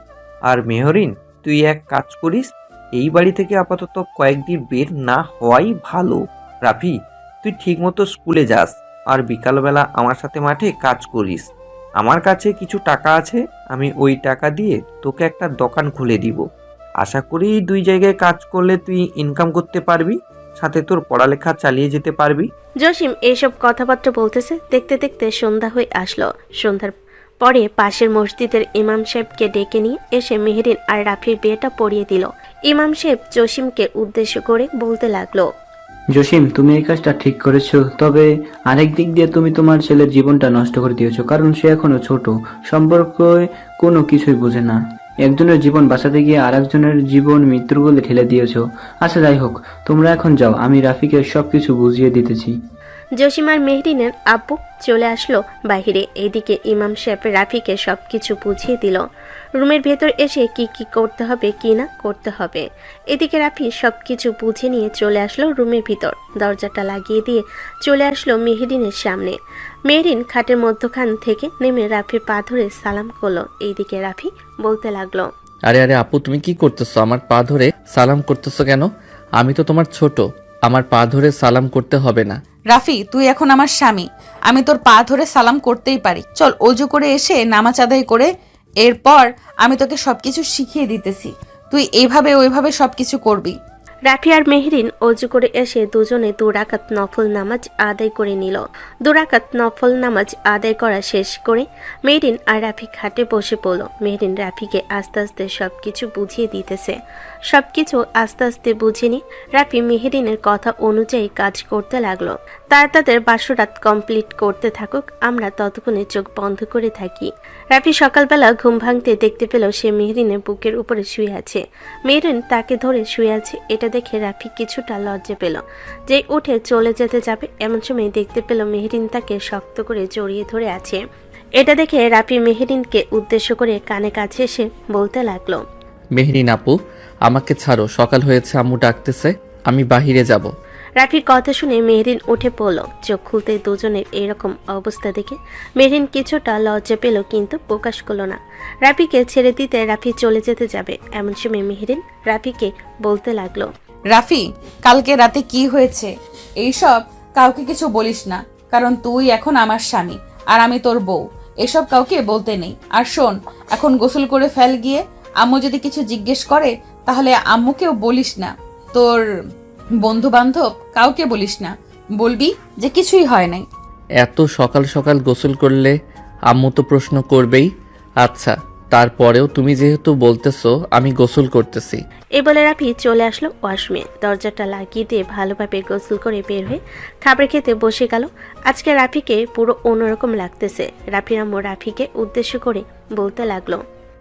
আর মেহরিন, তুই এক কাজ করিস, এই বাড়ি থেকে আপাতত কয়েকদিন বের না হওয়াই ভালো। রাফি, তুই ঠিকমতো স্কুলে যাস আর বিকালবেলা আমার সাথে মাঠে কাজ করিস। আমার কাছে কিছু টাকা আছে, আমি ওই টাকা দিয়ে তোকে একটা দোকান খুলে দিব। আশা করি 2 জায়গায় কাজ করলে তুই ইনকাম করতে পারবি, সাথে তোর পড়ালেখা চালিয়ে যেতে পারবি। জসিম এইসব কথাবার্তা বলতেছে, দেখতে দেখতে সন্ধ্যা হয়ে আসলো। সন্ধ্যার পরে পাশের মসজিদের ইমাম সাহেবকে ডেকে নিয়ে এসে মেহেরিন আর রাফির বিয়েটা পড়িয়ে দিল। ইমাম সাহেব জসিমকে উদ্দেশ্য করে বলতে লাগলো, জসিম, তুমি এই কাজটা ঠিক করেছো, তবে আরেক দিক দিয়ে তুমি তোমার ছেলের জীবনটা নষ্ট করে দিয়েছো, কারণ সে এখনো ছোট, সম্পর্কে কোনো কিছুই বোঝে না। একজনের জীবন বাঁচাতে গিয়ে আর একজনের জীবন মৃত্যুর বলে ঠেলে দিয়েছো। আচ্ছা যাই হোক, তোমরা এখন যাও, আমি রাফিকে সবকিছু বুঝিয়ে দিতেছি। জসিম আর মেহরিনের আব্বু চলে আসলো বাহিরে। এইদিকে ইমাম সাহেব রাফিকে সবকিছু বুঝিয়ে দিল, রুমের ভেতর এসে কি কি করতে হবে কি না করতে হবে। এদিকে রাফি সবকিছু বুঝে নিয়ে চলে আসলো রুমের ভিতর, দরজাটা লাগিয়ে দিয়ে চলে আসলো মেহরিনের সামনে। মেহরিন খাটের মধ্যখান থেকে নেমে রাফির পা ধরে সালাম করলো। এইদিকে রাফি বলতে লাগলো, আরে আরে আপু, তুমি কি করতেছো? আমার পা ধরে সালাম করতেছো কেন? আমি তো তোমার ছোট, আমার পা ধরে সালাম করতে হবে না। রাফি, তুই এখন আমার স্বামী, আমি তোর পা ধরে সালাম করতেই পারি। চল অজু করে এসে নামাজ আদায় করে এরপর আমি তোকে সবকিছু শিখিয়ে দিতেছি, তুই এইভাবে ওইভাবে সবকিছু করবি। রাফি আর মেহরিন অজু করে এসে দুজনে 2 রাকাত নফল নামাজ আদায় করে নিল। 2 রাকাত নফল নামাজ আদায় করা শেষ করে মেহরিন আর রাফি খাটে বসে পড়ল। মেহরিন রাফিকে আস্তে আস্তে সবকিছু বুঝিয়ে দিতেছে। সবকিছু আস্তে আস্তে বুঝে নি রাফি মেহরিনের কথা অনুযায়ী কাজ করতে লাগলো। তাদের বাসরাত কমপ্লিট করতে থাকুক, আমরা ততক্ষণে চোখ বন্ধ করে থাকি। রাফি সকালবেলা ঘুম ভাঙতে দেখতে পেল সে মেহরিনের বুকের উপরে শুয়ে আছে। মেহরিন তাকে ধরে শুয়ে আছে। এটা দেখে রাফি কিছুটা লজ্জা পেল। যেই উঠে চলে যেতে যাবে এমন সময় দেখতে পেল মেহরিন তাকে শক্ত করে জড়িয়ে ধরে আছে। এটা দেখে রাফি মেহরিনকে উদ্দেশ্য করে কানে কাছে এসে বলতে লাগলো, মেহরিন আপু, আমাকে ছাড়ো, সকাল হয়েছে, আম্মু ডাকতেছে, আমি বাহিরে যাব। রাফির কথা শুনে মেহরিন উঠে পড়ল। চোখ খুলতে দুজনের এরকম অবস্থা দেখে মেহরিন কিছুটা লজ্জা পেল, কিন্তু প্রকাশ করলো না। রাফিকে ছেড়ে দিতে রাফি চলে যেতে যাবে এমন সময় মেহরিন রাফিকে বলতে লাগলো, রাফি, কালকে রাতে কি হয়েছে এইসব কাউকে কিছু বলিস না, কারণ তুই এখন আমার স্বামী আর আমি তোর বউ, এসব কাউকে বলতে নেই। আর শোন, এখন গোসল করে ফেল গিয়ে, আম্মু যদি কিছু জিজ্ঞেস করে তাহলে আম্মুকেও বলিস না, তোর বন্ধু বান্ধব কাউকে বলিস না, বলবি যে কিছুই হয় নাই। এত সকাল সকাল গোসল করলে আম্মু তো প্রশ্ন করবেই। আচ্ছা, তারপরেও তুমি যেহেতু বলতেছো, আমি গোসল করতেছি। এই বলে রাফি চলে আসলো ওয়াশরুমে, দরজাটা লাগিয়ে দিয়ে ভালোভাবে গোসল করে বের হয়ে খাবার খেতে বসে গেল। আজকে রাফিকে পুরো অন্যরকম লাগতেছে। রাফির আম্মু রাফিকে উদ্দেশ্য করে বলতে লাগলো,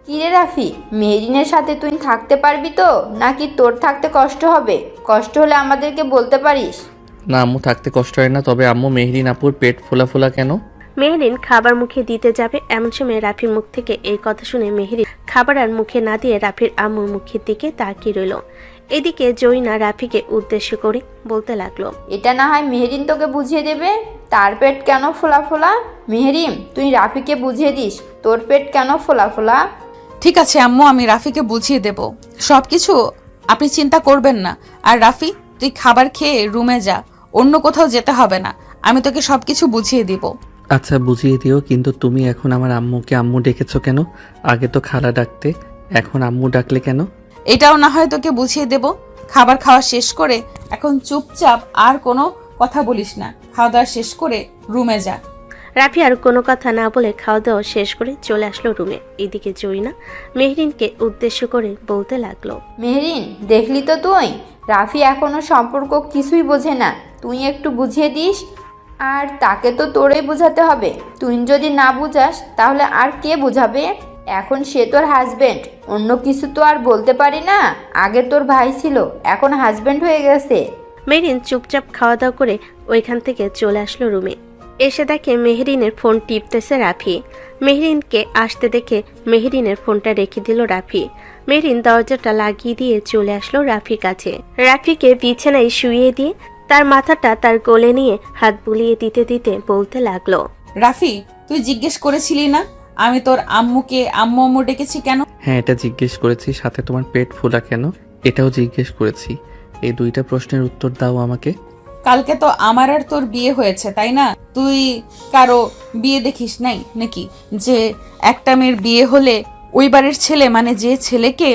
কিরে রাফি, মেহরিনের সাথে তুই থাকতে পারবি তো, নাকি তোর থাকতে কষ্ট হবে? কষ্ট হলে আমাদেরকে বলতে পারিস। না আম্মু, থাকতে কষ্ট হয় না, তবে আম্মু মেহরিন আপুর পেট ফোলা ফোলা কেন? মেহরিন খাবার মুখে দিতে যাবে এমন সময় রাফির মুখ থেকে এই কথা শুনে মেহরিন খাবার আর মুখে না দিয়ে রাফির আম্মুর মুখের দিকে তাকিয়ে রইল। এদিকে জয়না রাফিকে উদ্দেশ্য করে বলতে লাগলো, এটা না হয় মেহরিন তোকে বুঝিয়ে দেবে, তার পেট কেন ফোলা ফোলা। মেহরিন, তুই রাফিকে বুঝিয়ে দিস তোর পেট কেন ফোলা ফোলা। ঠিক আছে আম্মু, আমি রাফিকে বুঝিয়ে দেব সবকিছু, আপনি চিন্তা করবেন না। আর রাফি, তুই খাবার খেয়ে রুমে যা, অন্য কোথাও যেতে হবে না, আমি তোকে সবকিছু বুঝিয়ে দিব। আচ্ছা বুঝিয়ে দিও, কিন্তু তুমি এখন আমার আম্মুকে আম্মু ডেকেছো কেন? আগে তো খালা ডাকতে, এখন আম্মু ডাকলে কেন? এটাও না হয় তোকে বুঝিয়ে দেব। খাবার খাওয়া শেষ করে এখন চুপচাপ আর কোনো কথা বলিস না, খাওয়া দাওয়া শেষ করে রুমে যা। রাফি আর কোনো কথা না বলে খাওয়া দাওয়া শেষ করে চলে আসলো রুমে। এদিকে জয়না মেহরিনকে উদ্দেশ্য করে বলতে লাগলো, মেহরিন, দেখলি তো তুই, রাফি এখনো সম্পর্ক কিছুই বোঝে না, তুই একটু বুঝিয়ে দিস। আর তাকে তো তোরেই বোঝাতে হবে, তুই যদি না বুঝাস তাহলে আর কে বোঝাবে? এখন সে তোর হাজবেন্ড, অন্য কিছু তো আর বলতে পারি না। আগে তোর ভাই ছিল, এখন হাজবেন্ড হয়ে গেছে। মেহরিন চুপচাপ খাওয়া দাওয়া করে ওইখান থেকে চলে আসলো রুমে। এসে দেখে মেহরিনের ফোন টিপতেছে রাফি। মেহরিনকে আসতে দেখে মেহরিনের ফোনটা রেখে দিল রাফি। মেহরিন দরজাটা লাগিয়ে দিয়ে চলে আসলো রাফির কাছে। রাফিকে বিছানায় শুইয়ে দিয়ে তার মাথাটা তার কোলে নিয়ে হাত বুলিয়ে দিতে দিতে বলতে লাগলো, রাফি, তুই জিজ্ঞেস করেছিলি না আমি তোর আম্মুকে আম্মু আম্মু ডেকেছি কেন? হ্যাঁ, এটা জিজ্ঞেস করেছি, সাথে তোমার পেট ফোলা কেন এটাও জিজ্ঞেস করেছি। এই দুইটা প্রশ্নের উত্তর দাও আমাকে। কালকে তো আমার আর তোর বিয়ে হয়েছে, তাই না? তুই কারো বিয়ে দেখিস নাই নাকি, যে একটা মেয়ের বিয়ে হলে ওই বাড়ির ছেলে, মানে যে ছেলেকে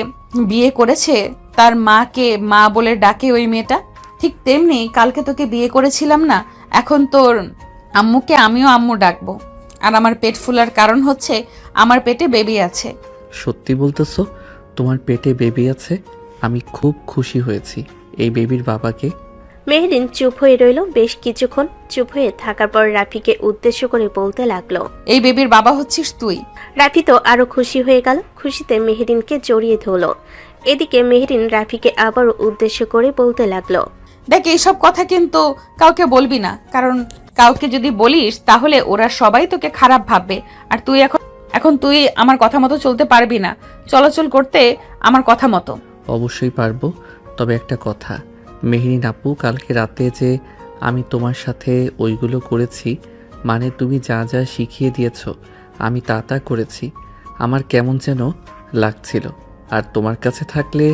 বিয়ে করেছে তার মাকে মা বলে ডাকে ওই মেয়েটা? ঠিক তেমনি কালকে তোকে বিয়ে করেছিলাম না, এখন তোর আম্মুকে আমিও আম্মু ডাকবো। আর আমার পেট ফুলার কারণ হচ্ছে আমার পেটে বেবি আছে। সত্যি বলতেছো? তোমার পেটে বেবি আছে? আমি খুব খুশি হয়েছি। এই বেবির বাবাকে? মেহরিন চুপ হয়ে রইল বেশ কিছুক্ষণ। চুপ হয়ে থাকার পর রাফিকে উদ্দেশ্য করে বলতে লাগলো, এই বেবির বাবা হচ্ছিস তুই। রাফি তো আরো খুশি হয়ে গেল। খুশিতে মেহরিনকে জড়িয়ে ধরল। এদিকে মেহরিন রাফিকে আবারও উদ্দেশ্য করে বলতে লাগলো, দেখ, এইসব কথা কিন্তু কাউকে বলবি না, কারণ কাউকে যদি বলিস তাহলে ওরা সবাই তোকে খারাপ ভাববে। আর তুই এখন তুই আমার কথা মতো চলতে পারবি না, চলাচল করতে আমার কথা মতো। অবশ্যই পারবো, তবে একটা কথা, মেহরিন আপু, কালকে রাতে যে আমি তোমার সাথে ওইগুলো করেছি, মানে তুমি যা যা শিখিয়ে দিয়েছো আমি তা তা করেছি, আমার কেমন যেন লাগছিল। আর তোমার কাছে থাকলে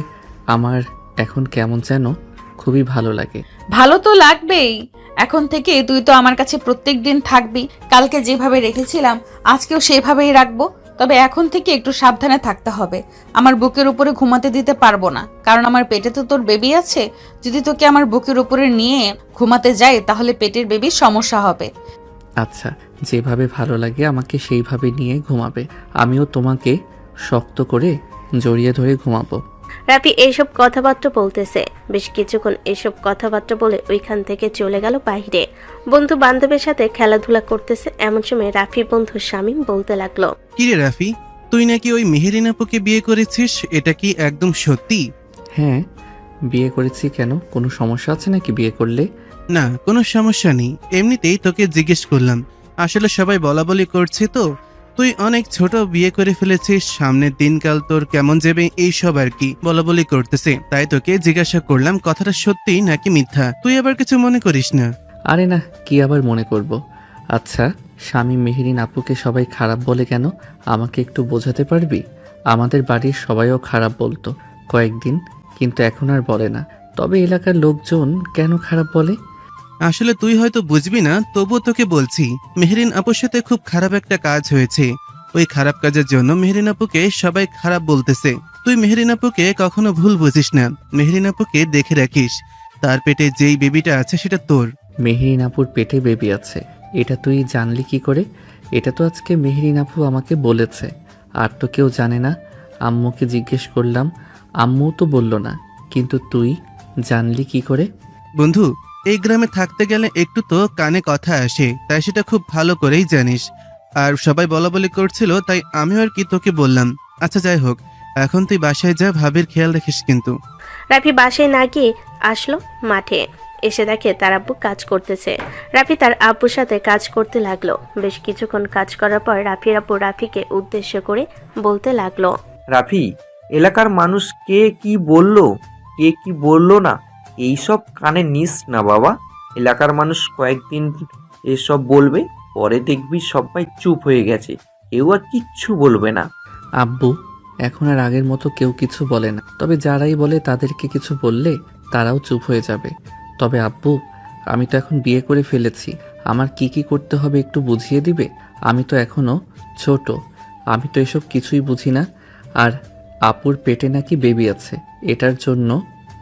আমার এখন কেমন যেন খুবই ভালো লাগে। ভালো তো লাগবেই। এখন থেকে তুই তো আমার কাছে প্রত্যেক দিন থাকবি। কালকে যেভাবে রেখেছিলাম আজকেও সেভাবেই রাখবো। তবে এখন থেকে একটু সাবধানে থাকতে হবে। আমার বুকের উপরে ঘুমাতে দিতে পারবো না, কারণ আমার পেটে তো তোর বেবি আছে। যদি তোকে আমার বুকের উপরে নিয়ে ঘুমাতে যাই তাহলে পেটের বেবির সমস্যা হবে। আচ্ছা, যেভাবে ভালো লাগে আমাকে সেইভাবে নিয়ে ঘুমাবে। আমিও তোমাকে শক্ত করে জড়িয়ে ধরে ঘুমাবো। রাফি এইসব কথাবার্তা বলতেছে। বেশ কিছুক্ষণ এইসব কথাবার্তা বলে ওইখান থেকে চলে গেল বাইরে। বন্ধু বান্ধবের সাথে খেলাধুলা করতেছে। এমন সময় রাফির বন্ধু শামীম বলতে লাগলো, কিরে রাফি, তুই নাকি ওই মেহেরিন আপুকে বিয়ে করেছিস, এটা কি একদম সত্যি? হ্যাঁ, বিয়ে করেছি। কেন, কোনো সমস্যা আছে নাকি বিয়ে করলে? না, কোনো সমস্যা নেই, এমনিতেই তোকে জিজ্ঞেস করলাম। আসলে সবাই বলা বলি করছে তো, তুই অনেক ছোট বিয়ে করে ফেলেছিস, সামনের দিনকাল তোর কেমন যাবে এইসব আর কি বলা বলি করতেছে, তাই তোকে জিজ্ঞাসা করলাম কথাটা সত্যি নাকি মিথ্যা। তুই আবার কিছু মনে করিস না। আরে না, কি আবার মনে করব। আচ্ছা, স্বামী মেহেরিন আপুকে সবাই খারাপ বলে কেন, আমাকে একটু বোঝাতে পারবি? আমাদের বাড়ির সবাইও খারাপ বলতো কয়েকদিন, কিন্তু এখন আর বলে না। তবে এলাকার লোকজন কেন খারাপ বলে? আসলে তুই হয়তো বুঝবি না, তবুও তোকে বলছি, মেহেরিন আপুর সাথে খুব খারাপ একটা কাজ হয়েছে। ওই খারাপ কাজের জন্য মেহেরিন আপুকে সবাই খারাপ বলতেছে। তুই মেহেরিন আপুকে কখনো ভুল বুঝিস না, মেহেরিন আপুকে দেখে রাখিস, তার পেটে যেই বেবিটা আছে সেটা তোর। মেহেরিন আপুর পেটে বেবি আছে, এটা তুই জানলি কি করে? এটা তো আজকে মেহেরিন আপু আমাকে বলেছে, আর তো কেউ জানে না। আম্মুকে জিজ্ঞেস করলাম, আম্মু তো বলল না, কিন্তু তুই জানলি কি করে? বন্ধু, এই গ্রামে থাকতে গেলে একটু তো কানে কথা আসে, তাই সেটা খুব ভালো করেই জানিস। আর সবাই বলা বলি করছিল, তাই আমিও আর কি তোকে বললাম। আচ্ছা যাই হোক, এখন তুই বাসায় যা, ভাবির খেয়াল রাখিস কিন্তু। রাফি বাসায় না গিয়ে আসলো মাঠে। এসে দেখে তার আব্বু কাজ করতেছে। রাফি তার আব্বুর সাথে কাজ করতে লাগলো। বেশ কিছুক্ষণ কাজ করার পর রাফির আব্বু রাফিকে উদ্দেশ্য করে বলতে লাগলো, রাফি, এলাকার মানুষ কে কি বললো না এইসব কানে নিস না বাবা। এলাকার মানুষ কয়েকদিন এসব বলবে, পরে দেখবি সবাই চুপ হয়ে গেছে, কেউ আর কিচ্ছু বলবে না। আব্বু, এখন আর আগের মতো কেউ কিছু বলে না, তবে যারাই বলে তাদেরকে কিছু বললে তারাও চুপ হয়ে যাবে। তবে আব্বু, আমি তো এখন বিয়ে করে ফেলেছি, আমার কি কি করতে হবে একটু বুঝিয়ে দিবে? আমি তো এখনো ছোট, আমি তো এসব কিছুই বুঝি না। আর আপুর পেটে নাকি বেবি আছে, এটার জন্য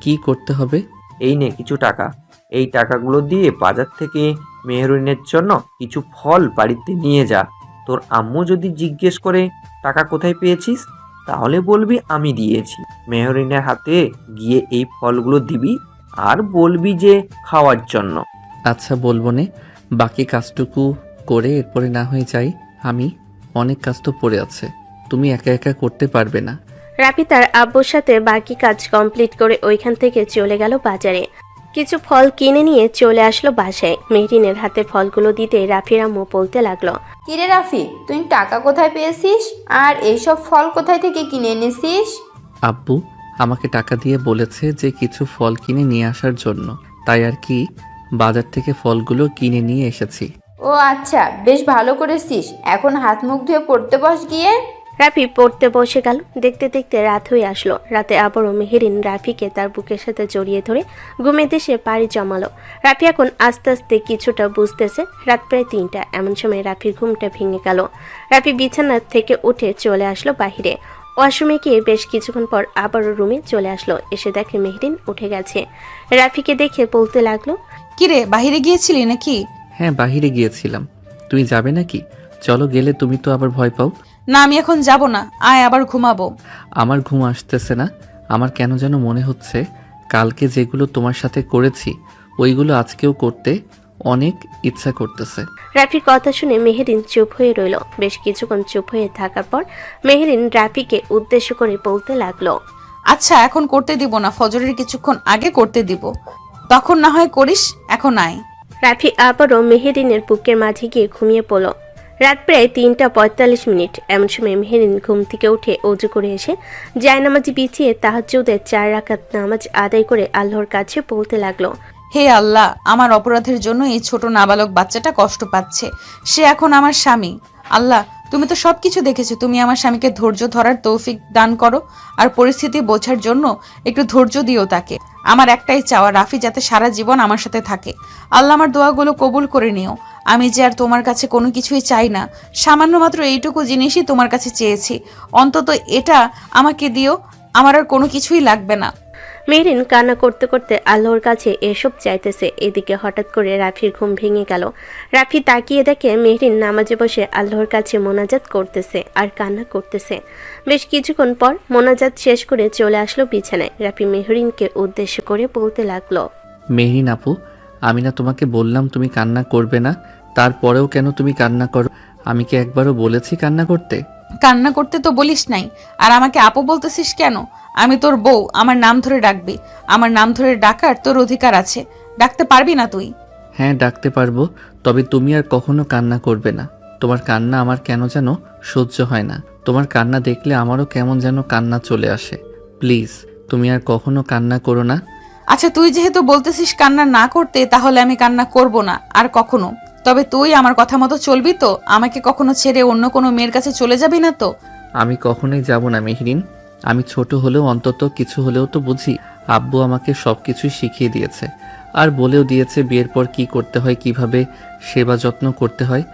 কি করতে হবে? এই নে কিছু টাকা, এই টাকাগুলো দিয়ে বাজার থেকে মেহরিনের জন্য কিছু ফল বাড়িতে নিয়ে যা। তোর আম্মু যদি জিজ্ঞেস করে টাকা কোথায় পেয়েছিস, তাহলে বলবি আমি দিয়েছি। মেহরিনের হাতে গিয়ে এই ফলগুলো দিবি আর বলবি যে খাওয়ার জন্য। আচ্ছা, বলবো নে। বাকি কাজটুকু করে এরপরে না হয়ে যাই, আমি অনেক কাজ তো পড়ে আছে, তুমি একা একা করতে পারবে না। রাফি তার আব্বুর সাথে বাকি কাজ কমপ্লিট করে ওইখান থেকে চলে গেল বাজারে। কিছু ফল কিনে নিয়ে চলে আসলো বাসায়। মেহরিনের হাতে ফলগুলো দিতে রাফির আম্মু বলতে লাগলো, কিরে রাফি, তুই টাকা কোথায় পেয়েছিস আর এইসব ফল কোথায় থেকে কিনে এনেছিস? আব্বু আমাকে টাকা দিয়ে বলেছে যে কিছু ফল কিনে নিয়ে আসার জন্য, তাই আর কি বাজার থেকে ফলগুলো কিনে নিয়ে এসেছি। ও আচ্ছা, বেশ ভালো করেছিস। এখন হাত মুখ ধুয়ে পড়তে বস গিয়ে। রাফি পড়তে বসে গেল। দেখতে দেখতে রাত হয়ে আসলো। রাতে আবারও মেহেরিন রাফিকে তার বুকের সাথে জড়িয়ে ধরে ঘুমের দেশে পাড়ি জমালো। রাফি এখন আস্তে আস্তে কিছুটা বুঝতেছে। রাত প্রায় 3টা। এমন সময় রাফির ঘুমটা ভেঙে গেল। রাফি বিছানা থেকে উঠে চলে আসলো বাহিরে। ওয়াশরুমে গিয়ে বেশ কিছুক্ষণ পর আবারও রুমে চলে আসলো। এসে দেখে মেহেরিন উঠে গেছে। রাফিকে দেখে বলতে লাগলো, কিরে বাহিরে গিয়েছিলি নাকি? হ্যাঁ, বাহিরে গিয়েছিলাম। তুমি যাবে নাকি? চলো, গেলে তুমি তো আবার ভয় পাও। না, আমি এখন যাব না, আয় আবার ঘুমাবো। আমার ঘুম আসতেছে না। আমার কেন যেন মনে হচ্ছে কালকে যেগুলো তোমার সাথে করেছি ওইগুলো আজকেও করতে অনেক ইচ্ছা করতেছে। রাফির কথা শুনে মেহেরিন চুপ হয়ে রইল। বেশ কিছুক্ষণ চুপ হয়ে থাকার পর মেহেরিন রাফিকে উদ্দেশ্য করে বলতে লাগলো, আচ্ছা এখন করতে দিব না, ফজরের কিছুক্ষণ আগে করতে দিব, তখন না হয় করিস, এখন আয়। রাফি আবারও মেহেরিনের বুকের মাঝে গিয়ে ঘুমিয়ে পড়ল। রাত প্রায় 3:45। এমন সময় মেহেরিন ঘুম থেকে উঠে অজু করে এসে জায়নামাজি বিছিয়ে তাহাজ্জুদের 4 রাকাত নামাজ আদায় করে আল্লাহর কাছে বলতে লাগলো, হে আল্লাহ, আমার অপরাধের জন্য এই ছোট নাবালক বাচ্চাটা কষ্ট পাচ্ছে। সে এখন আমার স্বামী। আল্লাহ, তুমি তো সবকিছু দেখেছো। তুমি আমার স্বামীকে ধৈর্য ধরার তৌফিক দান করো, আর পরিস্থিতি বোঝার জন্য একটু ধৈর্য দিও তাকে। আমার একটাই চাওয়া, রাফি যাতে সারা জীবন আমার সাথে থাকে। আল্লাহ, আমার দোয়াগুলো কবুল করে নিও। আমি যে আর তোমার কাছে কোনো কিছুই চাই না, সামান্য মাত্র এইটুকু জিনিসই তোমার কাছে চেয়েছি। অন্তত এটা আমাকে দিও, আমার আর কোনো কিছুই লাগবে না। মেহেরিন কান্না করতে করতে আল্লাহর কাছে এসব চাইতেছে। এদিকে হঠাৎ করে রাফির ঘুম ভেঙে গেল। রাফি তাকিয়ে দেখে মেহেরিন নামাজে বসে আল্লাহর কাছে মোনাজাত করতেছে আর কান্না করতেছে। বেশ কিছুক্ষণ পর মোনাজাত শেষ করে চলে আসলো বিছানায়। রাফি মেহেরিনকে উদ্দেশ্য করে বলতে লাগলো, মেহরিন আপু, আমি না তোমাকে বললাম তুমি কান্না করবে না, তারপরেও কেন তুমি কান্না করো? আমি কি একবারও বলেছি কান্না করতে? কান্না করতে তো বলিস নাই, আর আমাকে আপু বলতেছিস কেন? আমি তোর বউ, আমার নাম ধরে ডাকবি। আমার নাম ধরে ডাকার তোর অধিকার আছে, ডাকতে পারবি না তুই? হ্যাঁ, ডাকতে পারবো, তবে তুমি আর কখনো কান্না করবে না। তোমার কান্না আমার কেন যেন সহ্য হয় না। তোমার কান্না দেখলে আমারও কেমন যেন কান্না চলে আসে। প্লিজ, তুমি আর কখনো কান্না করো না। আচ্ছা, তুই যেহেতু বলতেছিস কান্না না করতে, তাহলে আমি কান্না করব না আর কখনো। তবে তুই আমার কথা মতো চলবি তো? আমাকে কখনো ছেড়ে অন্য কোনো মেয়ের কাছে চলে যাবি না তো? আমি কখনোই যাব না মেহরিন। আমি ছোট হলেও অন্তত কিছু হলেও তো বুঝি। আব্বু আমাকে সবকিছুই শিখিয়ে দিয়েছে, আর বলেও দিয়েছে বিয়ের পর কি করতে হয়, কিভাবে সেবা যত্ন করতে হয়।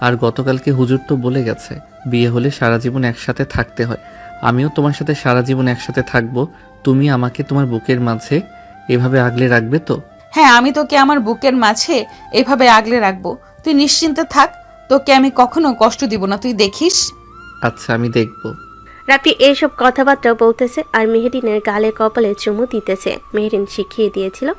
আর গতকালকে হুজুর তো বলে গেছে বিয়ে হলে সারা জীবন একসাথে থাকতে হয়। আমিও তোমার সাথে সারা জীবন একসাথে থাকবো। তুমি আমাকে তোমার বুকের মাঝে এভাবে আগলে রাখবে তো? হ্যাঁ, আমি তোকে আমার বুকের মাঝে এভাবে আগলে রাখবো। তুই নিশ্চিন্তে থাক, তোকে আমি কখনো কষ্ট দিব না, তুই দেখিস। আচ্ছা, আমি দেখব। রাফি এইসব কথাবার্তা বলতেছে আর মেহেরিনের গালে কপালে চুমু দিতেছে। মেহেরিন শিখিয়ে দিয়েছিল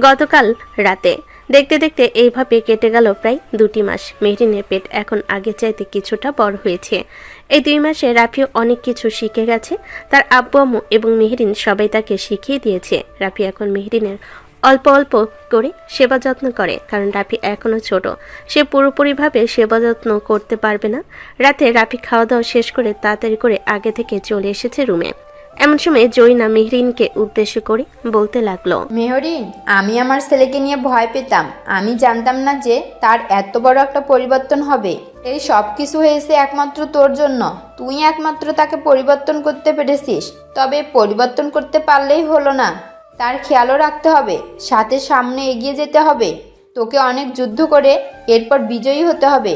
গতকাল রাতে। দেখতে দেখতে এইভাবে কেটে গেল প্রায় 2 মাস। মেহেরিনের পেট এখন আগে চাইতে কিছুটা বড় হয়েছে। এই 2 মাসে রাফিও অনেক কিছু শিখে গেছে। তার আব্বু আম্মু এবং মেহেরিন সবাই তাকে শিখিয়ে দিয়েছে। রাফি এখন মেহেরিনের অল্প অল্প করে সেবা যত্ন করে, কারণ রাফি এখনো ছোট। সে পুরোপুরিভাবে সেবা যত্ন করতে পারবে না। রাতে রাফি খাওয়া দাওয়া শেষ করে তাড়াতাড়ি করে আগে থেকে চলে এসেছে রুমে। এমন সময় জয়না মেহরিনকে উদ্দেশ্য করে বলতে লাগলো, মেহরিন, আমি আমার ছেলেকে নিয়ে ভয় পেতাম। আমি জানতাম না যে তার এত বড় একটা পরিবর্তন হবে। এই সব কিছু হয়েছে একমাত্র তোর জন্য। তুই একমাত্র তাকে পরিবর্তন করতে পেরেছিস। তবে পরিবর্তন করতে পারলেই হলো না, তার খেয়ালও রাখতে হবে, সাথে সামনে এগিয়ে যেতে হবে। তোকে অনেক যুদ্ধ করে এরপর বিজয়ী হতে হবে,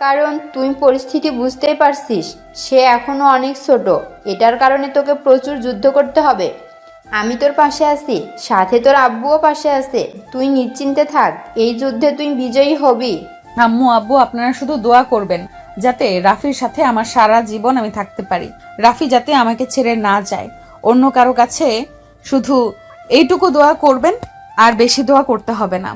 কারণ তুই পরিস্থিতি বুঝতেই পারছিস সে এখনও অনেক ছোট। এটার কারণে তোকে প্রচুর যুদ্ধ করতে হবে। আমি তোর পাশে আছি, সাথে তোর আব্বুও পাশে আছে। তুই নিশ্চিন্তে থাক, এই যুদ্ধে তুই বিজয়ী হবি। আম্মু আব্বু, আপনারা শুধু দোয়া করবেন যাতে রাফির সাথে আমার সারা জীবন আমি থাকতে পারি। রাফি যাতে আমাকে ছেড়ে না যায়। অন্য কারো কাছে শুধু এইটুকু দোয়া করবেন, আর বেশি দোয়া করতে হবে না।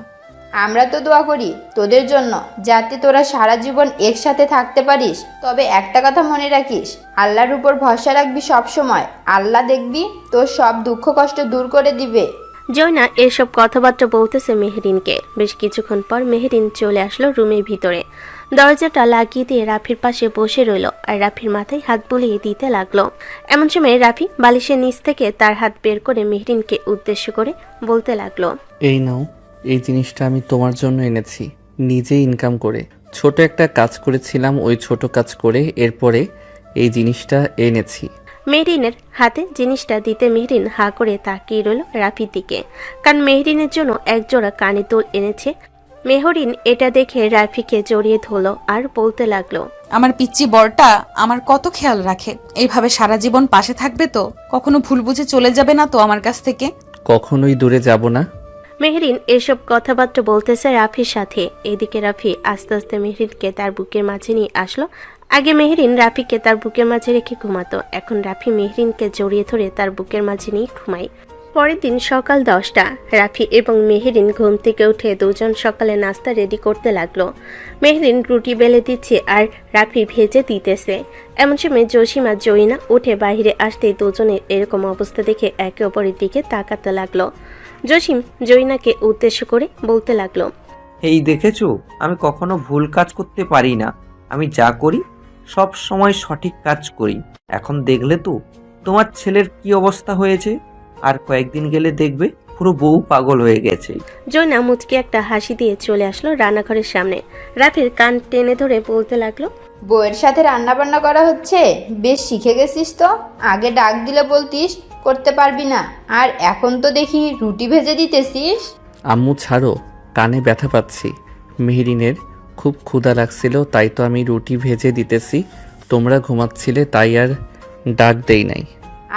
আমরা তো দোয়া করি তোদের জন্য, যাতে তোরা সারা জীবন একসাথে থাকতে পারিস। তবে একটা কথা মনে রাখিস, আল্লাহর উপর ভরসা রাখবি সব সময়। আল্লাহ দেখবি তোর সব দুঃখ কষ্ট দূর করে দিবে। জয়না এসব কথাবার্তা বলতেছে মেহরিনকে। বেশ কিছুক্ষণ পর মেহরিন চলে আসলো রুমের ভিতরে। দরজাটা লাগিয়ে দিয়ে রাফির পাশে বসে রইল আর রাফির মাথায় হাত বুলিয়ে দিতে লাগলো। এমন সময় রাফি বালিশের নিচ থেকে তার হাত বের করে মেহরিনকে উদ্দেশ্য করে বলতে লাগলো, এই নাও, এই জিনিসটা আমি তোমার জন্য এনেছি, নিজে ইনকাম করে। ছোট একটা কাজ করেছিলাম, ওই ছোট কাজ করে এরপরে এই জিনিসটা এনেছি। মেহরিনের হাতে জিনিসটা দিতে মেহরিন হা করে তাকিয়ে রইল রাফির দিকে, কারণ মেহরিনের জন্য একজোড়া কানের দুল এনেছে। মেহরিন এটা দেখে রাফিকে জড়িয়ে ধরলো আর বলতে লাগলো, আমার পিচ্চি বরটা আমার কত খেয়াল রাখে। এইভাবে সারা জীবন পাশে থাকবে তো? কখনো ভুল বুঝে চলে যাবে না তো আমার কাছ থেকে? কখনোই দূরে যাব না। মেহরিন এসব কথাবার্তা বলতেছে রাফির সাথে। এদিকে রাফি আস্তে আস্তে মেহরিনকে তার বুকের মাঝে নিয়ে আসলো। আগে মেহরিন রাফিকে তার বুকের মাঝে রেখে ঘুমাতো, এখন রাফি মেহরিনকে জড়িয়ে ধরে তার বুকের মাঝে নিয়ে ঘুমায়। পরের দিন সকাল 10টা। রাফি এবং মেহরিন ঘুম থেকে উঠে দুজন সকালে নাস্তা রেডি করতে লাগলো। মেহরিন রুটি বেলে দিচ্ছে আর রাফি ভেজে দিতেছে। এমন সময় জসিম আর জয়না উঠে বাইরে আসতেই দুজনের এরকম অবস্থা দেখে একে অপরের দিকে তাকাতে লাগলো। জসিম জয়নাকে উদ্দেশ্য করে বলতে লাগলো, এই দেখেছো, আমি কখনো ভুল কাজ করতে পারি না। আমি যা করি সব সময় সঠিক কাজ করি। এখন দেখলে তো তোমার ছেলের কি অবস্থা হয়েছে, আর কয়েকদিন গেলে দেখবে পুরো বউ পাগল হয়ে গেছে। জয়না মুচকে একটা হাসি দিয়ে চলে আসলো রান্নাঘরের সামনে। রাফির কান টেনে ধরে বলতে লাগলো, বউয়ের সাথে রান্না বান্না করা হচ্ছে, বেশ শিখে গেছিস তো। আগে ডাক দিলে বলতিস করতে পারবি না, আর এখন তো দেখি রুটি ভেজে দিতেছিস। আম্মু ছাড়ো, কানে ব্যথা পাচ্ছি। মেহরিনের খুব ক্ষুধা লাগছিল, তাই তো আমি রুটি ভেজে দিতেছি। তোমরা ঘুমাচ্ছিলে তাই আর ডাক দেই নাই।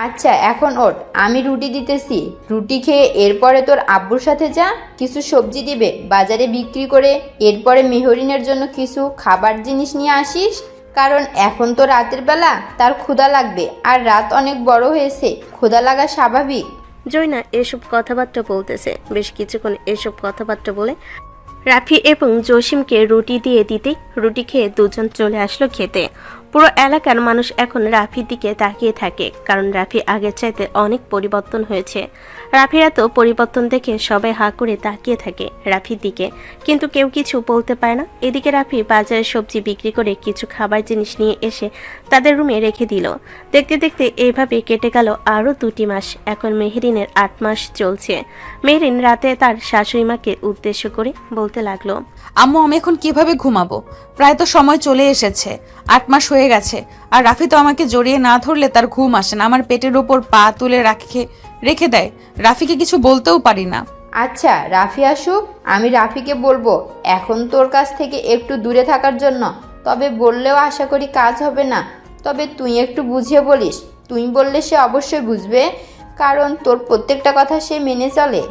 আচ্ছা এখন ওঠ, আমি রুটি দিতেছি। রুটি খেয়ে এরপরে তোর আব্বুর সাথে যা, কিছু সবজি দিবে বাজারে বিক্রি করে। এরপরে মেহরিনের জন্য কিছু খাবার জিনিস নিয়ে আসিস, কারণ এখন তো রাতের বেলা তার ক্ষুধা লাগবে, আর রাত অনেক বড় হয়েছে, ক্ষুধা লাগা স্বাভাবিক। জয়না এসব কথাবার্তা বলতেছে। বেশ কিছুক্ষণ এসব কথাবার্তা বলে রাফি এবং জসিমকে রুটি দিয়ে দিতে রুটি খেয়ে দুজন চলে আসলো খেতে। পুরো এলাকার মানুষ এখন রাফির দিকে তাকিয়ে থাকে, কারণ রাফি আগের চাইতে অনেক পরিবর্তন হয়েছে। রাফির এত পরিবর্তন দেখে সবাই হা করে তাকিয়ে থাকে রাফির দিকে, কিন্তু কেউ কিছু বলতে পারে না। এদিকে রাফি বাজারে সবজি বিক্রি করে কিছু খাবার জিনিস নিয়ে এসে তাদের রুমে রেখে দিল। দেখতে দেখতে এইভাবে কেটে গেল আরও 2টি মাস। এখন মেহরিনের 8 মাস চলছে। মেহরিন রাতে তার শাশুড়ি মাকে উদ্দেশ্য করে বলতে লাগলো, আম্মু আমি এখন কিভাবে ঘুমাবো? প্রায় তো সময় চলে এসেছে, 8 মাস হয়ে গেছে, আর রাফি তো আমাকে জড়িয়ে না ধরলে তার ঘুম আসে না। আমার পেটের ওপর পা তুলে রেখে দেয়, রাফিকে কিছু বলতেও পারি না। আচ্ছা রাফি আসুক, আমি রাফিকে বলবো এখন তোর কাছ থেকে একটু দূরে থাকার জন্য। তবে বললেও আশা করি কাজ হবে না। তবে তুই একটু বুঝিয়ে বলিস, তুই বললে সে অবশ্যই বুঝবে, কারণ তোর প্রত্যেকটা কথা সে মেনে চলে।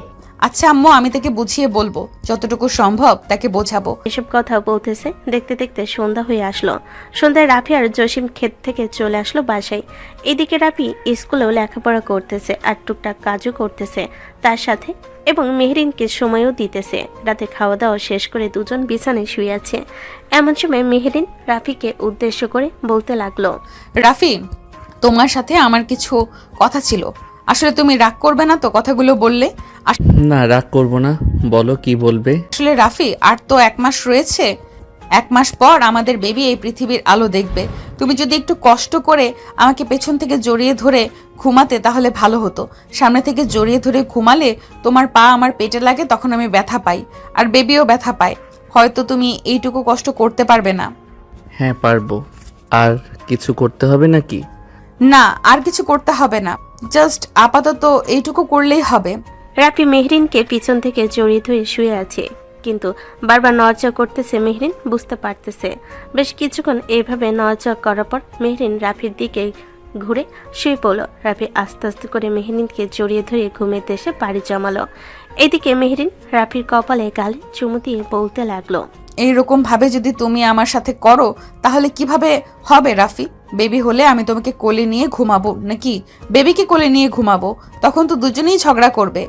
আচ্ছা আম্মু, আমি তাকে বুঝিয়ে বলবো, যতটুকু সম্ভব তাকে বোঝাবো। এসব কথা বলতেছে দেখতে দেখতে সন্ধ্যা হয়ে আসলো। সন্ধ্যায় রাফি আর জসিম ক্ষেত থেকে চলে আসলো বাসায়। এদিকে রাফি স্কুলেও লেখাপড়া করতেছে আর টুকটাক কাজও করতেছে তার সাথে, এবং মেহরিনকে সময়ও দিতেছে। রাতে খাওয়া দাওয়া শেষ করে দুজন বিছানায় শুয়ে আছে। এমন সময় মেহরিন রাফিকে উদ্দেশ্য করে বলতে লাগলো, রাফি, তোমার সাথে আমার কিছু কথা ছিল। আসলে তুমি রাগ করবে না তো কথাগুলো বললে? না, রাগ করব না, বলো কি বলবে। আসলে রাফি, আর তো 1 মাস রয়েছে। 1 মাস পর আমাদের বেবি এই পৃথিবীর আলো দেখবে। তুমি যদি একটু কষ্ট করে আমাকে পেছন থেকে জড়িয়ে ধরে ঘুমাতে তাহলে ভালো হতো। সামনে থেকে জড়িয়ে ধরে ঘুমালে তোমার পা আমার পেটে লাগে, তখন আমি ব্যথা পাই, আর বেবিও ব্যথা পায়। হয়তো তুমি এইটুকু কষ্ট করতে পারবে না। হ্যাঁ পারবো। আর কিছু করতে হবে নাকি? না, আর কিছু করতে হবে না, জাস্ট আপাতত এইটুকু করলেই হবে। রাফি মেহরিনকে পিছন থেকে জড়িয়ে ধরে শুয়ে আছে, কিন্তু বারবার নড়াচড়া করতেছে। মেহরিন বুঝতে পারতেছে। বেশ কিছুক্ষণ এইভাবে নড়াচড়া করার পর মেহরিন রাফির দিকে ঘুরে শুয়ে পড়ল। রাফি আস্তে আস্তে করে মেহরিনকে জড়িয়ে ধরে ঘুমেতে এসে পাড়ি জমালো। এদিকে মেহরিন রাফির কপালে গালে চুমু দিয়ে বলতে লাগলো, এইরকম ভাবে যদি তুমি আমার সাথে করো তাহলে কিভাবে হবে রাফি? বেবি হলে আমি তোমাকে কোলে নিয়ে ঘুমাবো নাকি বেবিকে কোলে নিয়ে ঘুমাবো? তখন তো দুজনেই ঝগড়া করবে।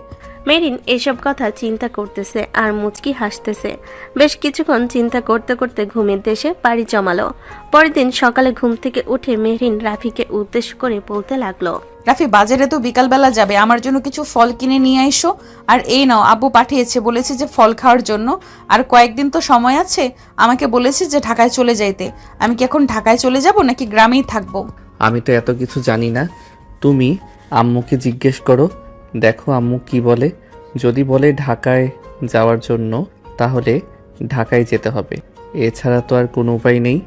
মেহরিন এসব কথা চিন্তা করতেছে আর মুচকি হাসতেছে। বেশ কিছুক্ষণ চিন্তা করতে করতে ঘুমের দেশে পাড়ি জমালো। পরের দিন সকালে ঘুম থেকে উঠে মেহরিন রাফিকে উদ্দেশ্য করে বলতে লাগলো, রাফি, বাজারে তো বিকালবেলা যাবে, আমার জন্য কিছু ফল কিনে নিয়ে আইসো। আর এই নাও, আব্বু পাঠিয়েছে, বলেছে যে ফল খাওয়ার জন্য। আর কয়েকদিন তো সময় আছে, আমাকে বলেছে যে ঢাকায় চলে যাইতে। আমি কি এখন ঢাকায় চলে যাব নাকি গ্রামেই থাকবো? আমি তো এত কিছু জানি না, তুমি আম্মুকে জিজ্ঞেস করো, দেখো আম্মু কি বলে। যদি বলে ঢাকায় যাওয়ার জন্য, তাহলে ঢাকায় যেতে হবে, এছাড়া তো আর কোনো উপায় নেই।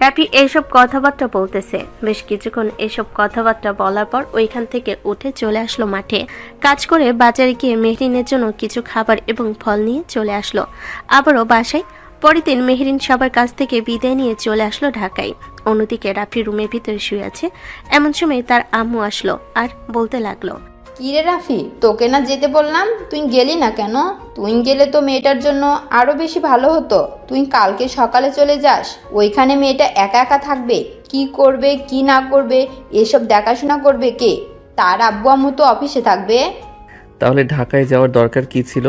রাফি এইসব কথাবার্তা বলতেছে। বেশ কিছুক্ষণ এইসব কথাবার্তা বলার পর ওইখান থেকে উঠে চলে আসলো মাঠে। কাজ করে বাজারে গিয়ে মেহরিনের জন্য কিছু খাবার এবং ফল নিয়ে চলে আসলো আবারও বাসায়। পরের দিন মেহরিন সবার কাছ থেকে বিদায় নিয়ে চলে আসলো ঢাকায়। অন্যদিকে রাফি রুমের ভিতরে শুয়ে আছে। এমন সময় তার আম্মু আসলো আর বলতে লাগলো, কি রে রাফি, তোকে না যেতে বললাম, তুই গেলি না কেন? তুই গেলে তো মেয়েটার জন্য আরো বেশি ভালো হতো। তুই কালকে সকালে চলে যাস, ওইখানে মেয়েটা একা একা থাকবে। কি করবে কি না করবে এসব দেখাশোনা করবে কে? তার আব্বু আম্মু তো অফিসে থাকবে। তাহলে ঢাকায় যাওয়ার দরকার কি ছিল?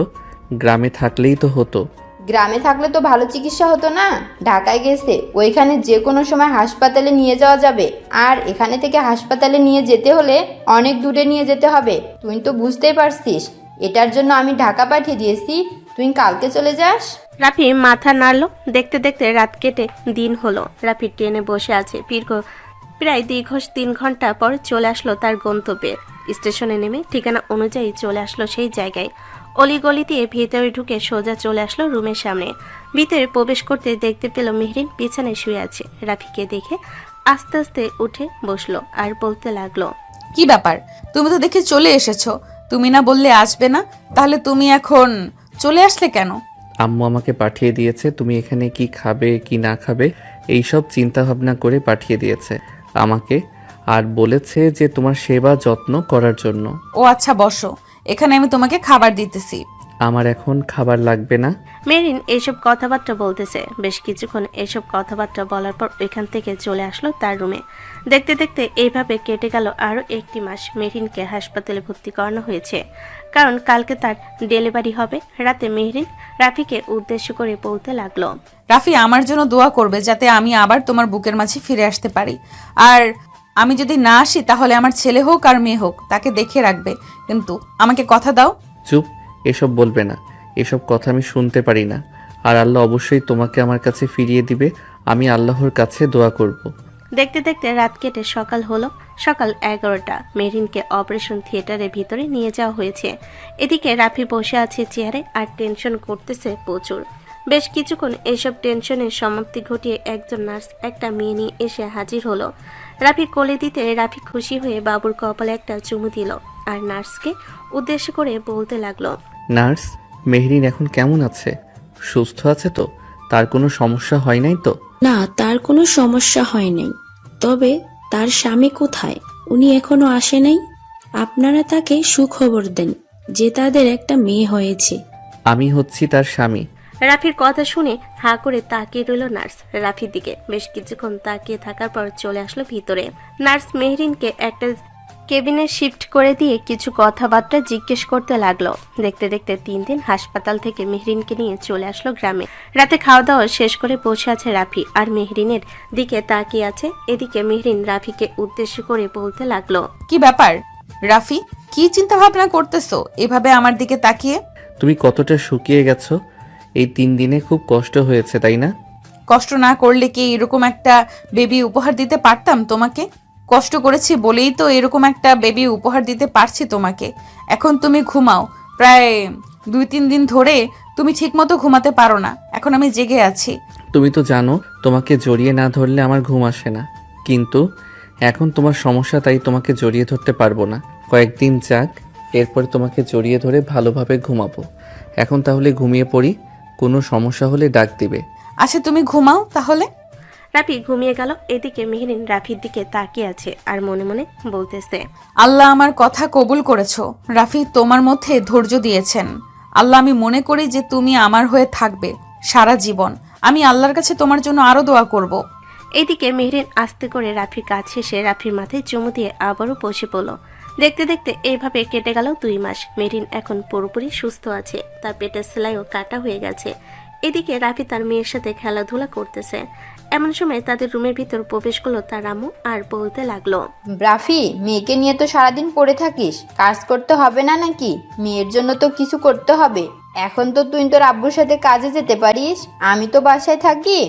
গ্রামে থাকলেই তো হতো। গ্রামে থাকলে তো ভালো চিকিৎসা হতো না? ঢাকায় গেছে, ওইখানে যে কোনো সময় হাসপাতালে নিয়ে যাওয়া যাবে। আর এখানে থেকে হাসপাতালে নিয়ে যেতে হলে অনেক দূরে নিয়ে যেতে হবে। তুই তো বুঝতেই পারছিস, এটার জন্য আমি ঢাকা পাঠিয়ে দিয়েছি। তুই কালকে চলে যাস। রাফি মাথা নাড়লো। দেখতে দেখতে রাত কেটে দিন হলো। রাফি ট্রেনে বসে আছে। প্রায় দীর্ঘ 3 ঘন্টা পর চলে আসলো তার গন্তব্যে। স্টেশনে নেমে ঠিকানা অনুযায়ী চলে আসলো সেই জায়গায়। অলিগলি দিয়ে ভেতরে ঢুকে সোজা চলে আসলো রুমের সামনে। ভিতরে প্রবেশ করতে দেখতে পেল মেহরিন বিছানায় শুয়ে আছে। রাফিকে দেখে আস্তে আস্তে উঠে বসলো আর বলতে লাগলো, কি ব্যাপার, তুমি তো দেখে চলে এসেছো। তুমি না বললে আসবে না, তাহলে তুমি এখন চলে আসলে কেন? আম্মু আমাকে পাঠিয়ে দিয়েছে, তুমি এখানে কি খাবে কি না খাবে এইসব চিন্তা ভাবনা করে পাঠিয়ে দিয়েছে আমাকে, আর বলেছে যে তোমার সেবা যত্ন করার জন্য। ও আচ্ছা, বসো, এখানে আমি তোমাকে খাবার দিতেছি। আমার এখন খাবার লাগবে না। মেরিন এইসব কথাবার্তা বলতেছে। বেশ কিছুক্ষণ এইসব কথাবার্তা বলার পর ওইখান থেকে চলে আসলো তার রুমে। দেখতে দেখতে এইভাবে কেটে গেল আরো 1টি মাস। মেহরিনকে হাসপাতালে ভর্তি করানো হয়েছে, কারণ কালকে তার ডেলিভারি হবে। রাতে মেহরিন রাফিকে উদ্দেশ্য করে বলতে লাগলো, রাফি, আমার জন্য দোয়া করবে যাতে আমি আবার তোমার বুকের মাঝে ফিরে আসতে পারি। আর আমি যদি না আসি তাহলে আমার ছেলে হোক আর মেয়ে হোক তাকে দেখে রাখবে, কিন্তু আমাকে কথা দাও। চুপ, এসব বলবে না, এসব কথা আমি শুনতে পারি না। আর আল্লাহ অবশ্যই তোমাকে আমার কাছে ফিরিয়ে দিবে, আমি আল্লাহর কাছে দোয়া করব। দেখতে দেখতে রাত কেটে সকাল হলো। সকাল 11টা। মেহরিনকে অপারেশন থিয়েটারের ভিতরে নিয়ে যাওয়া হয়েছে। এদিকে রাফি বসে আছে চেয়ারে আর টেনশন করতেছে প্রচুর। বেশ কিছুক্ষণ এইসব টেনশনের সমাপ্তি ঘটিয়ে একজন নার্স একটা মেয়ে নিয়ে এসে হাজির হলো। রাফি কোলে দিতে রাফি খুশি হয়ে বাবুর কপালে একটা চুমু দিল আর নার্সকে উদ্দেশ্য করে বলতে লাগলো, নার্স, মেহরিন এখন কেমন আছে? সুস্থ আছে তো? তার কোনো সমস্যা হয় নাই তো? না, তার কোনো সমস্যা হয় নাই। তবে তার স্বামী কোথায়? উনি এখনো আসে নাই। আপনারা তাকে সুখবর দেন যে তাদের একটা মেয়ে হয়েছে। আমি হচ্ছি তার স্বামী। রাফির কথা শুনে হা করে তাকিয়ে রইল নার্স রাফির দিকে। বেশ কিছুক্ষণ তাকিয়ে থাকার পর চলে আসলো ভিতরে। নার্স মেহরিনকে একটা কেবিনে শিফট করে দিয়ে কিছু কথাবার্তা জিজ্ঞেস করতে লাগলো। দেখতে দেখতে 3 দিন হাসপাতাল থেকে মেহরিনকে নিয়ে চলে আসলো গ্রামে। রাতে খাওয়া দাওয়া শেষ করে বসে আছে রাফি আর মেহরিনের দিকে তাকিয়ে আছে। এদিকে মেহরিন রাফিকে উদ্দেশ্য করে বলতে লাগলো, কি ব্যাপার রাফি, কি চিন্তা ভাবনা করতেছো এভাবে আমার দিকে তাকিয়ে? তুমি কতটা শুকিয়ে গেছো, এই 3 দিনে খুব কষ্ট হয়েছে তাই না? কষ্ট না করলে কি এরকম একটা বেবি উপহার দিতে পারতাম তোমাকে? কষ্ট করেছি বলেই তো এরকম একটা বেবি উপহার দিতে পারছি তোমাকে। এখন তুমি ঘুমাও। প্রায় 2-3 দিন ধরে তুমি ঠিকমতো ঘুমাতে পারো না, এখন আমি জেগে আছি। তুমি তো জানো তোমাকে জড়িয়ে না ধরলে আমার ঘুম আসে না, কিন্তু এখন তোমার সমস্যা, তাই তোমাকে জড়িয়ে ধরতে পারবো না। কয়েকদিন যাক, এরপরে তোমাকে জড়িয়ে ধরে ভালোভাবে ঘুমাবো। এখন তাহলে ঘুমিয়ে পড়ি, কোনো সমস্যা হলে ডাক দিবে। আচ্ছা, তুমি ঘুমাও তাহলে। রাফি ঘুমিয়ে গেল। এদিকে মেহরিন রাফির দিকে তাকিয়ে আছে আর মনে মনে বলতেছে, আল্লাহ আমার কথা কবুল করেছো। রাফি, তোমার মধ্যে ধৈর্য দিয়েছেন আল্লাহ। আমি মনে করি যে তুমি আমার হয়ে থাকবে সারা জীবন। আমি আল্লাহর কাছে তোমার জন্য আরো দোয়া করব। এইদিকে মেহরিন আস্তে করে রাফির কাছে এসে রাফির মাথায় চুমু দিয়ে আবারও বসে পড়ল। দেখতে দেখতে এইভাবে কেটে গেল 2 মাস। মেহরিন এখন পুরোপুরি সুস্থ আছে, তার পেটের সেলাইও কাটা হয়ে গেছে। এদিকে রাফি তার মেয়ের সাথে খেলাধুলা করতেছে। এমন সময় তাদের রুমের ভিতর প্রবেশ করলো তার আম্মু আর বলতে লাগলো, রাফি, মেয়েকে নিয়ে তো সারাদিন পড়ে থাকিস, কাজ করতে হবে না নাকি? মেয়ের জন্য তো কিছু করতে হবে। এখন তো তুই তোর আব্বুর সাথে কাজে যেতে পারিস, আমি তো বাসায় থাকি।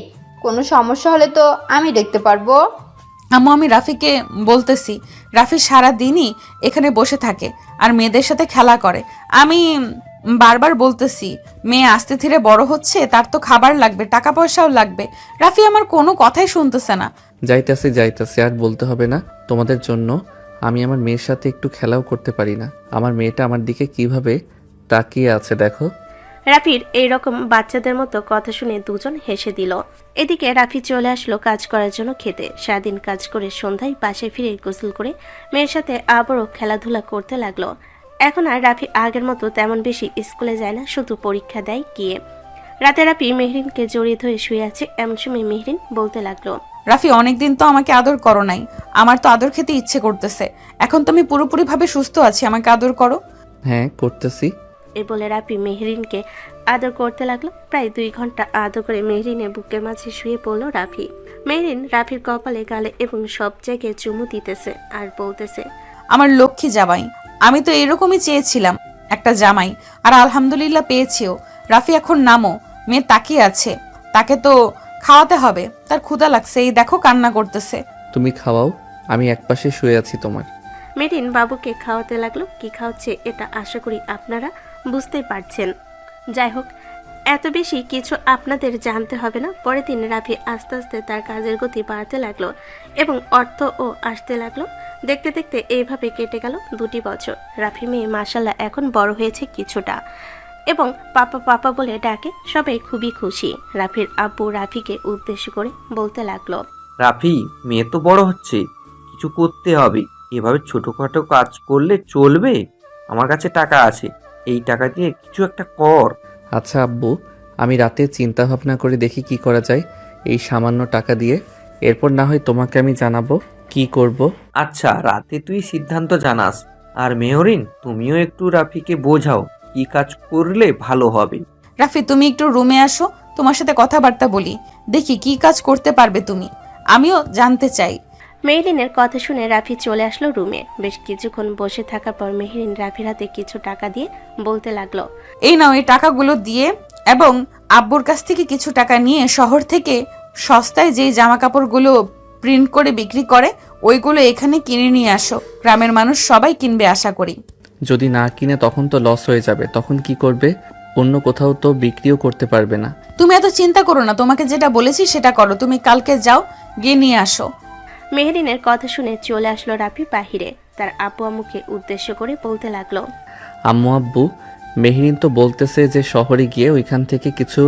কোনো সমস্যা হলে তো আমি দেখতে পারবো। আম্মু, আমি রাফিকে বলতেছি, রাফি সারা দিনই এখানে বসে থাকে আর মেয়েদের সাথে খেলা করে। আমি বারবার বলতেছি, মেয়ে আস্তে ধীরে বড় হচ্ছে, তার তো খাবার লাগবে, টাকা পয়সাও লাগবে। রাফি আমার কোনো কথাই শুনতেছে না। যাইতাছি আর বলতে হবে না। তোমাদের জন্য আমি আমার মেয়ের সাথে একটু খেলাও করতে পারি না। আমার মেয়েটা আমার দিকে কিভাবে তাকিয়ে আছে দেখো। রাফির এইরকম বাচ্চাদের মতো কথা শুনে দুজন হেসে দিল। এদিকে রাফি চলে আসলো কাজ করার জন্য খেতে। সারাদিন কাজ করে সন্ধ্যায় বাসায় ফিরে গোসল করে মেয়ের সাথে আবারও খেলাধুলা করতে লাগলো। এখন আর রাফি আগের মতো তেমন বেশি স্কুলে যায় না, শুধু পরীক্ষা দেয় গিয়ে। রাতে রাফি মেহরিনকে জড়িয়ে ধরে শুয়ে আছে। এমন সময় মেহরিন বলতে লাগলো, রাফি অনেকদিন তো আমাকে আদর করো নাই, আমার তো আদর খেতে ইচ্ছে করতেছে। এখন তো আমি পুরোপুরি ভাবে সুস্থ আছি, আমাকে আদর করো। হ্যাঁ করতেছি। এ বলে রাফি মেহরিনকে আদর করতে লাগলো। প্রায় 2 ঘন্টা আদর করে মেহরিনের বুকের মাঝে শুয়ে পড়লো রাফি। মেহরিন রাফির কপালে, গালে এবং সব জায়গায় চুমু দিতেছে আর বলতেছে, আমার লক্ষ্মী জামাই, আমি তো এরকমই চেয়েছিলাম একটা জামাই, আর আলহামদুলিল্লাহ পেয়েছিও। রাফি এখন নামো, মেয়ে তাকিয়ে আছে, তাকে তো খাওয়াতে হবে, তার ক্ষুধা লাগছে, এই দেখো কান্না করতেছে। তুমি খাওয়াও, আমি একপাশে শুয়ে আছি তোমার। মেহরিন বাবুকে খাওয়াতে লাগলো। কি খাওয়াচ্ছে এটা আশা করি আপনারা বুঝতে পারছেন। যাই হোক, এত বেশি কিছু আপনাদের জানতে হবে না। পরের দিন রাফি আস্তে আস্তে তার কাজের গতি বাড়তে লাগলো এবং অর্থও আসতে লাগলো। দেখতে দেখতে এইভাবে কেটে গেল 2 বছর। রাফি মেয়ে মাশাল্লাহ এখন বড় হয়েছে কিছুটা এবং পাপা পাপা বলে ডাকে। সবাই খুবই খুশি। রাফির আব্বু রাফিকে উদ্দেশ্য করে বলতে লাগলো, রাফি, মেয়ে তো বড় হচ্ছে, কিছু করতে হবে। এভাবে ছোটখাটো কাজ করলে চলবে? আমার কাছে টাকা আছে, এই টাকা দিয়ে কিছু একটা কর। আচ্ছা আব্বু, আমি রাতে চিন্তা ভাবনা করে দেখি কি করা যায় এই সামান্য টাকা দিয়ে। এরপর না হয় তোমাকে আমি জানাবো কি করব। আচ্ছা, রাতে তুই সিদ্ধান্ত জানাস। আর মেহরিন, তুমিও একটু রাফিকে বোঝাও কি কাজ করলে ভালো হবে। রাফি তুমি একটু রুমে আসো, তোমার সাথে কথাবার্তা বলি, দেখি কি কাজ করতে পারবে তুমি, আমিও জানতে চাই। মেহরিনের কথা শুনে রাফি চলে আসলো রুমে। বেশ কিছুক্ষণ বসে থাকার পর মেহরিন রাফির হাতে কিছু টাকা দিয়ে বলতে লাগলো, এই নাও, এই টাকাগুলো দিয়ে এবং আব্বুর কাছ থেকে কিছু টাকা নিয়ে শহর থেকে সস্তায় যেই জামা কাপড়গুলো প্রিন্ট করে বিক্রি করে ওইগুলো এখানে কিনে নিয়ে আসো। গ্রামের মানুষ সবাই কিনবে আশা করি। যদি না কিনে তখন তো লস হয়ে যাবে, তখন কি করবে? অন্য কোথাও তো বিক্রিও করতে পারবে না। তুমি এত চিন্তা করো না, তোমাকে যেটা বলেছি সেটা করো। তুমি কালকে যাও, গিয়ে নিয়ে আসো। মেহরিনের কথা শুনে চলে আসলো রাফি বাহিরে। তার আব্বু আম্মুকে উদ্দেশ্য করে বলতে লাগলো, আম্মু আব্বু, মেহরিন তো বলতেছে যে শহরে গিয়ে ওইখান থেকে কিছু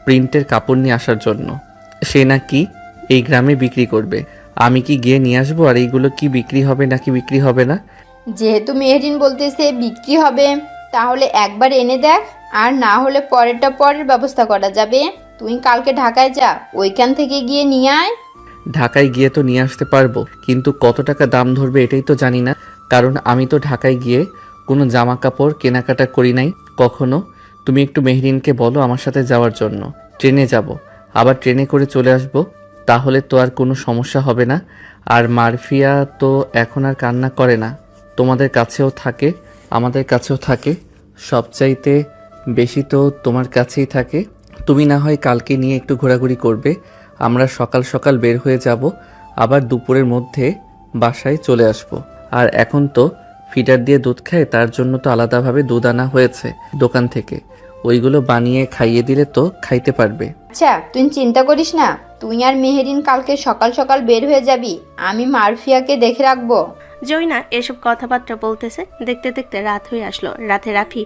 প্রিন্টের কাপড় নিয়ে আসার জন্য। সে নাকি এই গ্রামে বিক্রি করবে। আমি কি গিয়ে নিয়ে আসবো? আর এইগুলো কি বিক্রি হবে নাকি বিক্রি হবে না? যেহেতু মেহরিন বলতেছে বিক্রি হবে, তাহলে একবার এনে দেখ, আর না হলে পরেরটা পরের ব্যবস্থা করা যাবে। তুই কালকে ঢাকায় যা, ওইখান থেকে গিয়ে নিয়ে আয়। ঢাকায় গিয়ে তো নিয়ে আসতে পারবো, কিন্তু কত টাকা দাম ধরবে এটাই তো জানি না। কারণ আমি তো ঢাকায় গিয়ে কোনো জামা কাপড় কেনাকাটা করি নাই কখনো। তুমি একটু মেহরিনকে বলো আমার সাথে যাওয়ার জন্য। ট্রেনে যাব, আবার ট্রেনে করে চলে আসব, তাহলে তো আর কোনো সমস্যা হবে না। আর মারফিয়া তো এখন আর কান্না করে না, তোমাদের কাছেও থাকে আমাদের কাছেও থাকে, সবচাইতে বেশি তো তোমার কাছেই থাকে। তুমি না হয় কালকে নিয়ে একটু ঘোরাঘুরি করবে, আমরা সকাল সকাল বের হয়ে যাব, আবার দুপুরের মধ্যে বাসায় চলে আসব। আর এখন তো ফিডার দিয়ে দুধ খায়, তার জন্য তো আলাদাভাবে দুধ আনা হয়েছে দোকান থেকে, ওইগুলো বানিয়ে খাইয়ে দিলে তো খাইতে পারবে। আচ্ছা, তুই চিন্তা করিস না, তুই আর মেহরিন কালকে সকাল সকাল বের হয়ে যাবি, আমি মারফিয়াকে দেখে রাখবো। জয়না এসব কথাবার্তা বলতেছে। দেখতে দেখতে রাত হয়ে আসলো। রাতে রাফি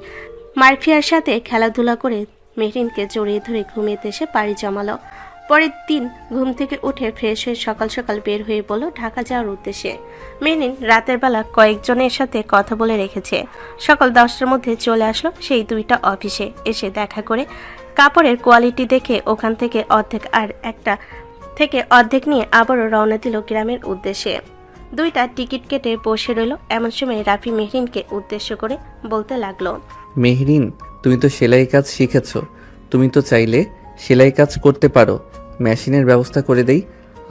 মারফিয়ার সাথে খেলাধুলা করে মেহরিনকে জড়িয়ে ধরে ঘুমিয়ে এসে পাড়ি জমালো। পরের দিন ঘুম থেকে উঠে ফ্রেশ হয়ে সকাল সকাল বের হয়ে বলল ঢাকা যাওয়ার উদ্দেশ্যে। মেহরিন রাতের বেলা কয়েকজনের সাথে কথা বলে রেখেছে। সকাল 10টার মধ্যে চলে আসলো সেই 2টা অফিসে। এসে দেখা করে কাপড়ের কোয়ালিটি দেখে ওখান থেকে অর্ধেক নিয়ে আবারও রওনা দিল গ্রামের উদ্দেশ্যে। 2টা টিকিট কেটে বসে রইল। এমন সময় রাফি মেহরিনকে উদ্দেশ্য করে বলতে লাগলো, মেহরিন, তুমি তো সেলাই কাজ শিখেছো, তুমি তো চাইলে সেলাই কাজ করতে পারো, মেশিনের ব্যবস্থা করে দেই,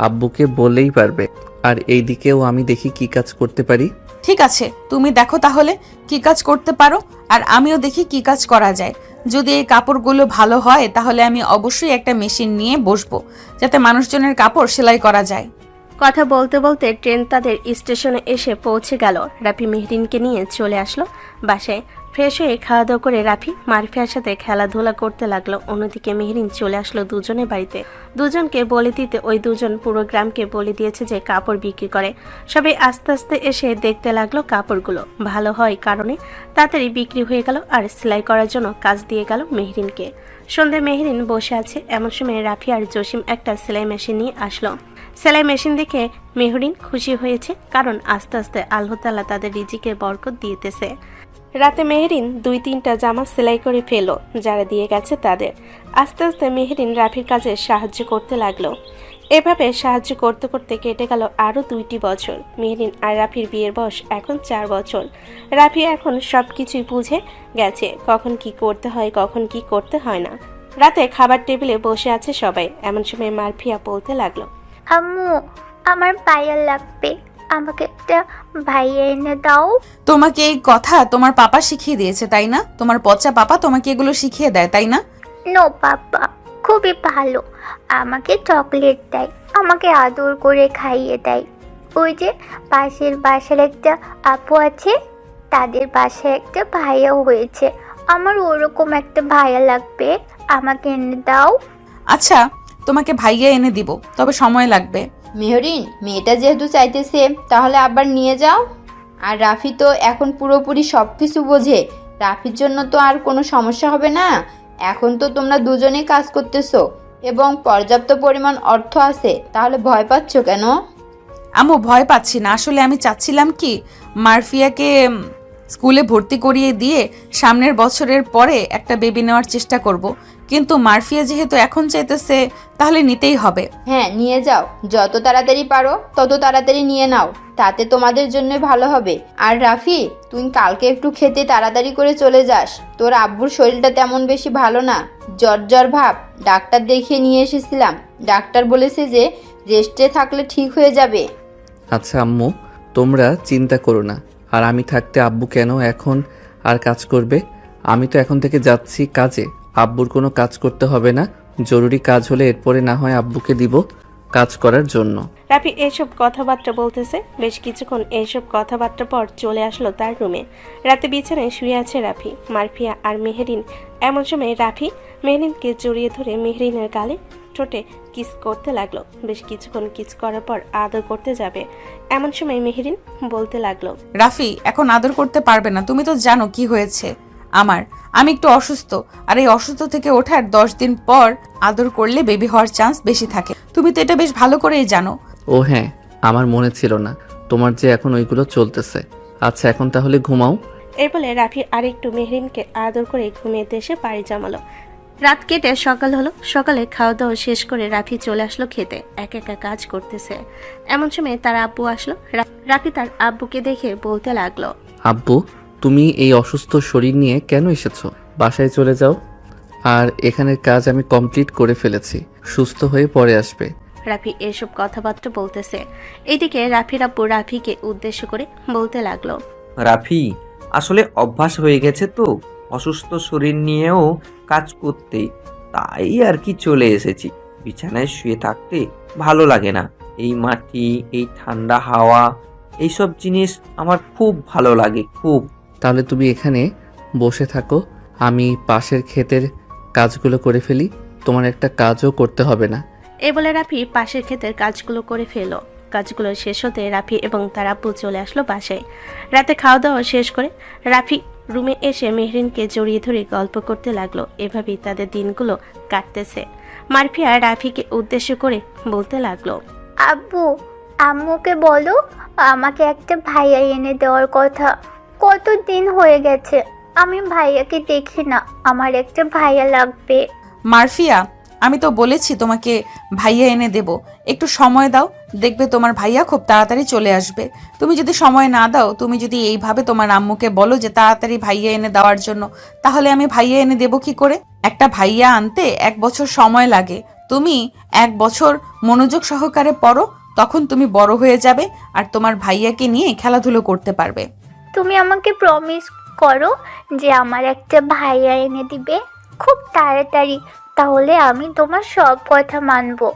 আব্বুকে বললেই পারবে। আর এই দিকেও আমি দেখি কি কাজ করতে পারি। ঠিক আছে, তুমি দেখো তাহলে কি কাজ করতে পারো, আর আমিও দেখি কি কাজ করা যায়। যদি এই কাপড়গুলো ভালো হয় তাহলে আমি অবশ্যই একটা মেশিন নিয়ে বসবো, যাতে মানুষজনের কাপড় সেলাই করা যায়। কথা বলতে বলতে ট্রেন তাদের স্টেশনে এসে পৌঁছে গেল। রাফি মেহরিনকে নিয়ে চলে আসলো বাসায়। ফ্রেশ হয়ে খাওয়া দাওয়া করে রাফি মারফিয়ার সাথে খেলাধুলা করতে লাগলো। অন্যদিকে মেহরিন চলে আসলো দুজনের বাড়িতে। দুজনকে বলে দিতে ওই দুজন পুরো গ্রামকে বলে দিয়েছে যে কাপড় বিক্রি করে। সবাই আস্তে আস্তে এসে দেখতে লাগলো কাপড়গুলো ভালো হয় কারণে তাড়াতাড়ি বিক্রি হয়ে গেল আর সেলাই করার জন্য কাজ দিয়ে গেল মেহরিনকে। সন্ধ্যায় মেহরিন বসে আছে, এমন সময় রাফি আর জসিম একটা সেলাই মেশিন নিয়ে আসলো। সেলাই মেশিন দেখে মেহরিন খুশি হয়েছে, কারণ আস্তে আস্তে আল্লাহ তাআলা তাদের রিজিকে বরকত দিতেছে। রাতে মেহরিন 2-3টা জামা সেলাই করে ফেলো যারা দিয়ে গেছে তাদের। আস্তে আস্তে মেহরিন রাফির কাজে সাহায্য করতে লাগলো। এভাবে সাহায্য করতে করতে কেটে গেল আরও 2টি বছর। মেহরিন আর রাফির বিয়ের বয়স এখন 4 বছর। রাফি এখন সবকিছুই বুঝে গেছে, কখন কি করতে হয় কখন কি করতে হয় না। রাতে খাবার টেবিলে বসে আছে সবাই, এমন সময় মারফিয়া বলতে লাগলো, আম্মু আমার ভাইয়া লাগবে, আমাকে একটা ভাইয়া এনে দাও। তোমাকে এই কথা তোমার পাপা শিখিয়ে দিয়েছে তাই না? তোমার পচা পাপা তোমাকে এগুলো শিখিয়ে দেয় তাই না? নো পাপা খুবই ভালো, আমাকে চকলেট দেয়, আমাকে আদর করে খাইয়ে দেয়। ওই যে পাশের বাসার একটা আপু আছে, তাদের বাসায় একটা ভাইয়া হয়েছে, আমার ওরকম একটা ভাইয়া লাগবে, আমাকে এনে দাও। আচ্ছা তোমাকে ভাইয়া এনে দিব, তবে সময় লাগবে। মেহরিন, মেয়েটা যেহেতু চাইতেছে তাহলে আবার নিয়ে যাও। আর রাফি তো এখন পুরোপুরি সব কিছু বোঝে, রাফির জন্য তো আর কোনো সমস্যা হবে না। এখন তো তোমরা দুজনেই কাজ করতেছো এবং পর্যাপ্ত পরিমাণ অর্থ আছে, তাহলে ভয় পাচ্ছ কেন? আম্মু ভয় পাচ্ছি না, আসলে আমি চাচ্ছিলাম কি মারফিয়াকে স্কুলে ভর্তি করিয়ে দিয়ে সামনের বছরের পরে একটা বেবি নেওয়ার চেষ্টা করব, কিন্তু মারফিয়া যেহেতু এখন চাইতেছে তাহলে নিতেই হবে। হ্যাঁ নিয়ে যাও, যত তাড়াতাড়ি পারো তত তাড়াতাড়ি নিয়ে নাও, তাতে তোমাদের জন্য ভালো হবে। আর রাফি, তুই কালকে একটু খেতে তাড়াতাড়ি করে চলে যাস, তোর আব্বুর শরীরটা তেমন বেশি ভালো না, জ্বর জ্বর ভাব। ডাক্তার দেখিয়ে নিয়ে এসেছিলাম, ডাক্তার বলেছে যে রেস্টে থাকলে ঠিক হয়ে যাবে। আচ্ছা আম্মু, তোমরা চিন্তা করো না। আর আমি থাকতে আব্বু কেন এখন আর কাজ করবে? আমি তো এখন থেকে যাচ্ছি কাজে, আব্বুর কোনো কাজ করতে হবে না। জরুরি কাজ হলে এরপরে না হয় আব্বুকে দিব কাজ করার জন্য। রাফি এইসব কথাবার্তা বলতেছে। বেশ কিছুক্ষণ এইসব কথাবার্তা পর চলে আসলো তার রুমে। রাতে বিছানায় শুয়ে আছে রাফি, মারফিয়া আর মেহরিন। এমন সময় রাফি মেহরিনকে জড়িয়ে ধরে মেহরিনের গালে ঠোঁটে কিস করতে লাগলো। বেশ কিছুক্ষণ কিস করার পর আদর করতে যাবে, এমন সময় মেহরিন বলতে লাগলো, রাফি এখন আদর করতে পারবে না, তুমি তো জানো কি হয়েছে আমি একটু অসুস্থ, আর এই অসুস্থ থেকে ওঠার 10 দিন পর আদর করলে বেবি হওয়ার চান্স বেশি থাকে, তুমি তো এটা বেশ ভালো করেই জানো। ও হ্যাঁ, আমার মনে ছিল না তোমার যে এখন ওইগুলো চলতেছে। আচ্ছা এখন তাহলে ঘুমাও। এর বলে রাফি আরেকটু মেহরিনকে আদর করে ঘুমিয়ে এসে পাড়ি জমালো। রাত কেটে সকাল হলো। সকালে খাওয়া দাওয়া শেষ করে রাফি চলে আসলো খেতে, একা একা কাজ করতেছে। এমন সময় তার আব্বু আসলো। রাফি তার আব্বুকে দেখে বলতে লাগলো, আব্বু, তুমি এই অসুস্থ শরীর নিয়ে কেন এসেছো? বাসায় চলে যাও, আর এখানের কাজ আমি কমপ্লিট করে ফেলেছি, সুস্থ হয়ে পরে আসবে। রাফি এসব কথাবার্তা বলতেছে। এইদিকে রাফির আব্বু রাফিকে উদ্দেশ্য করে বলতে লাগলো, রাফি, আসলে অভ্যাস হয়ে গেছে তো অসুস্থ শরীর নিয়েও কাজ করতে, তাই আর কি চলে এসেছি। বিছানায় শুয়ে থাকতে ভালো লাগে না, এই মাটি, এই ঠান্ডা হাওয়া, এইসব জিনিস আমার খুব ভালো লাগে খুব। তাহলে তুমি এখানে বসে থাকো, আমি পাশের ক্ষেতের কাজগুলো করে ফেলি, তোমার একটা কাজও করতে হবে না। এই বলে রাফি পাশের ক্ষেতের কাজগুলো করে ফেলো। কাজগুলো শেষ হতে রাফি এবং তার আব্বু চলে আসলো বাসায়। রাতে খাওয়া দাওয়া শেষ করে রাফি রুমে এসে মেহরিনকে জড়িয়ে ধরে গল্প করতে লাগলো। এভাবেই তাদের দিনগুলো কাটতেছে। মারফিয়া রাফিকে উদ্দেশ্য করে বলতে লাগলো, আব্বু আম্মুকে বলো আমাকে একটা ভাইয়া এনে দেওয়ার কথা, কত দিন হয়ে গেছে আমি ভাইয়াকে দেখি না, আমার একটা ভাইয়া লাগবে। মারফিয়া, আমি তো বলেছি তোমাকে ভাইয়া এনে দেব, একটু সময় দাও, দেখবে তোমার ভাইয়া খুব তাড়াতাড়ি চলে আসবে। তুমি যদি সময় না দাও, তুমি যদি এইভাবে তোমার আম্মুকে বলো যে তাড়াতাড়ি ভাইয়া এনে দেওয়ার জন্য, তাহলে আমি ভাইয়া এনে দেব কি করে? একটা ভাইয়া আনতে 1 বছর সময় লাগে। তুমি 1 বছর মনোযোগ সহকারে পড়ো, তখন তুমি বড় হয়ে যাবে আর তোমার ভাইয়াকে নিয়ে খেলাধুলো করতে পারবে। তুমি আমাকে প্রমিস করো যে আমার একটা ভাইয়া এনে দিবে খুব তাড়াতাড়ি, তাহলে আমি তোমার সব কথা মানবো।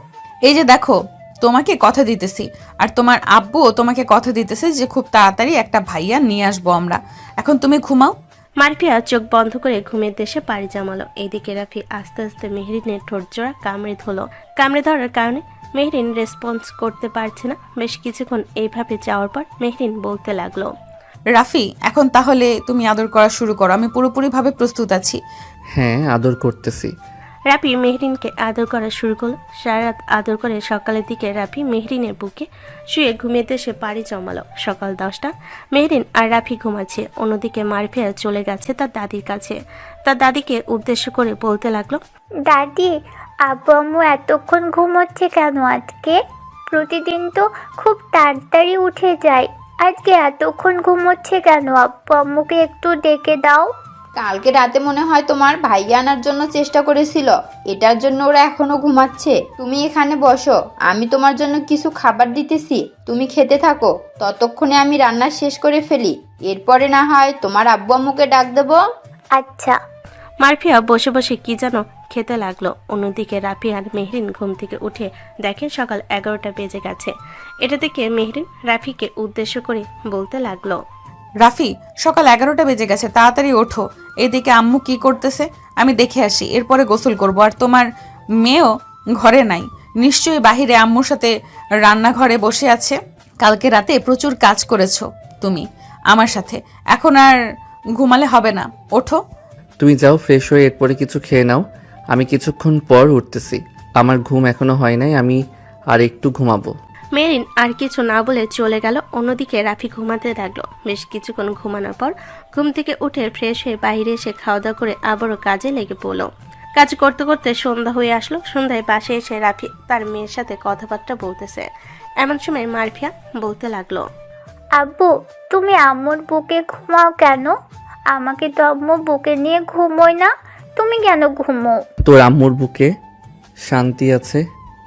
এই যে দেখো, তোমাকে কথা দিতেছি, আর তোমার আব্বুও তোমাকে কথা দিতেছে যে খুব তাড়াতাড়ি একটা ভাইয়া নিয়ে আসবো আমরা। এখন তুমি ঘুমাও। মারফিয়া চোখ বন্ধ করে ঘুমের দেশে পাড়ি জমালো। এদিকে রাফি আস্তে আস্তে মেহরিনের ঠোঁট জোড়া কামড়ে ধরলো। কামড়ে ধরার কারণে মেহরিন রেসপন্স করতে পারছে না। বেশ কিছুক্ষণ এইভাবে যাওয়ার পর মেহরিন বলতে লাগলো, রাফি, এখন তাহলে তুমি আদর করা শুরু করো, আমি পুরোপুরিভাবে প্রস্তুত আছি। হ্যাঁ, আদর করতেছি। রাফি মেহরিনকে আদর করা শুরু করলো। সারা রাত আদর করে সকালের দিকে রাফি মেহরিনের বুকে শুয়ে ঘুমিয়ে দেশে পাড়ি জমালো। সকাল 10টা, মেহরিন আর রাফি ঘুমাচ্ছে। অন্যদিকে মারফিয়া চলে গেছে তার দাদির কাছে। তার দাদিকে উদ্দেশ্য করে বলতে লাগলো, দাদি, আব্বু আম্মু এতক্ষণ ঘুমোচ্ছে কেন আজকে? প্রতিদিন তো খুব তাড়াতাড়ি উঠে যায়, আজকে এতক্ষণ ঘুমোচ্ছে কেন? আব্বু আম্মুকে একটু ডেকে দাও। কালকে রাতে মনে হয় তোমার ভাইয়া আনার জন্য চেষ্টা করেছিল, এটার জন্য ওরা এখনো ঘুমাচ্ছে। তুমি এখানে বসো, আমি তোমার জন্য কিছু খাবার দিতেছি, তুমি খেতে থাকো। ততক্ষণে আমি রান্না শেষ করে ফেলি, এরপরে না হয় তোমার আব্বু আম্মুকে ডাক দেবো। আচ্ছা। মারফিয়া বসে বসে কি যেন খেতে লাগলো। অন্যদিকে রাফি আর মেহরিন ঘুম থেকে উঠে দেখে সকাল 11টা বেজে গেছে। এটা দেখে মেহরিন রাফিকে উদ্দেশ্য করে বলতে লাগলো, রাফি, সকাল 11টা বেজে গেছে, তাড়াতাড়ি ওঠো। এদিকে আম্মু কি করতেছে আমি দেখে আসি, এরপরে গোসল করব। আর তোমার মেয়েও ঘরে নাই, নিশ্চয়ই বাহিরে আম্মুর সাথে রান্নাঘরে বসে আছে। কালকে রাতে প্রচুর কাজ করেছো তুমি আমার সাথে, এখন আর ঘুমালে হবে না, ওঠো। তুমি যাও, ফ্রেশ হয়ে এরপরে কিছু খেয়ে নাও। আমি কিছুক্ষণ পর উঠতেছি, আমার ঘুম এখনো হয় নাই, আমি আর একটু ঘুমাবো। মেরিন আর কিছু না বলে চলে গেল। অন্যদিকে রাফি ঘুমাতে লাগলো। বেশ কিছুক্ষণ ঘুমানোর পর ঘুম থেকে উঠে ফ্রেশ হয়ে বাইরে এসে খাওয়া দাওয়া করে আবারও কাজে লেগে পড়লো। কাজ করতে করতে সন্ধ্যা হয়ে আসলো। সন্ধ্যায় বাসে এসে রাফি তার মেয়ের সাথে কথাবার্তা বলতেছে। এমন সময় মারফিয়া বলতে লাগলো, আব্বু, তুমি আম্মুর বুকে ঘুমাও কেন? আমাকে তো আম্মু বুকে নিয়ে ঘুমোয় না, তুমি কেন ঘুমো? তোর আম্মুর বুকে শান্তি আছে,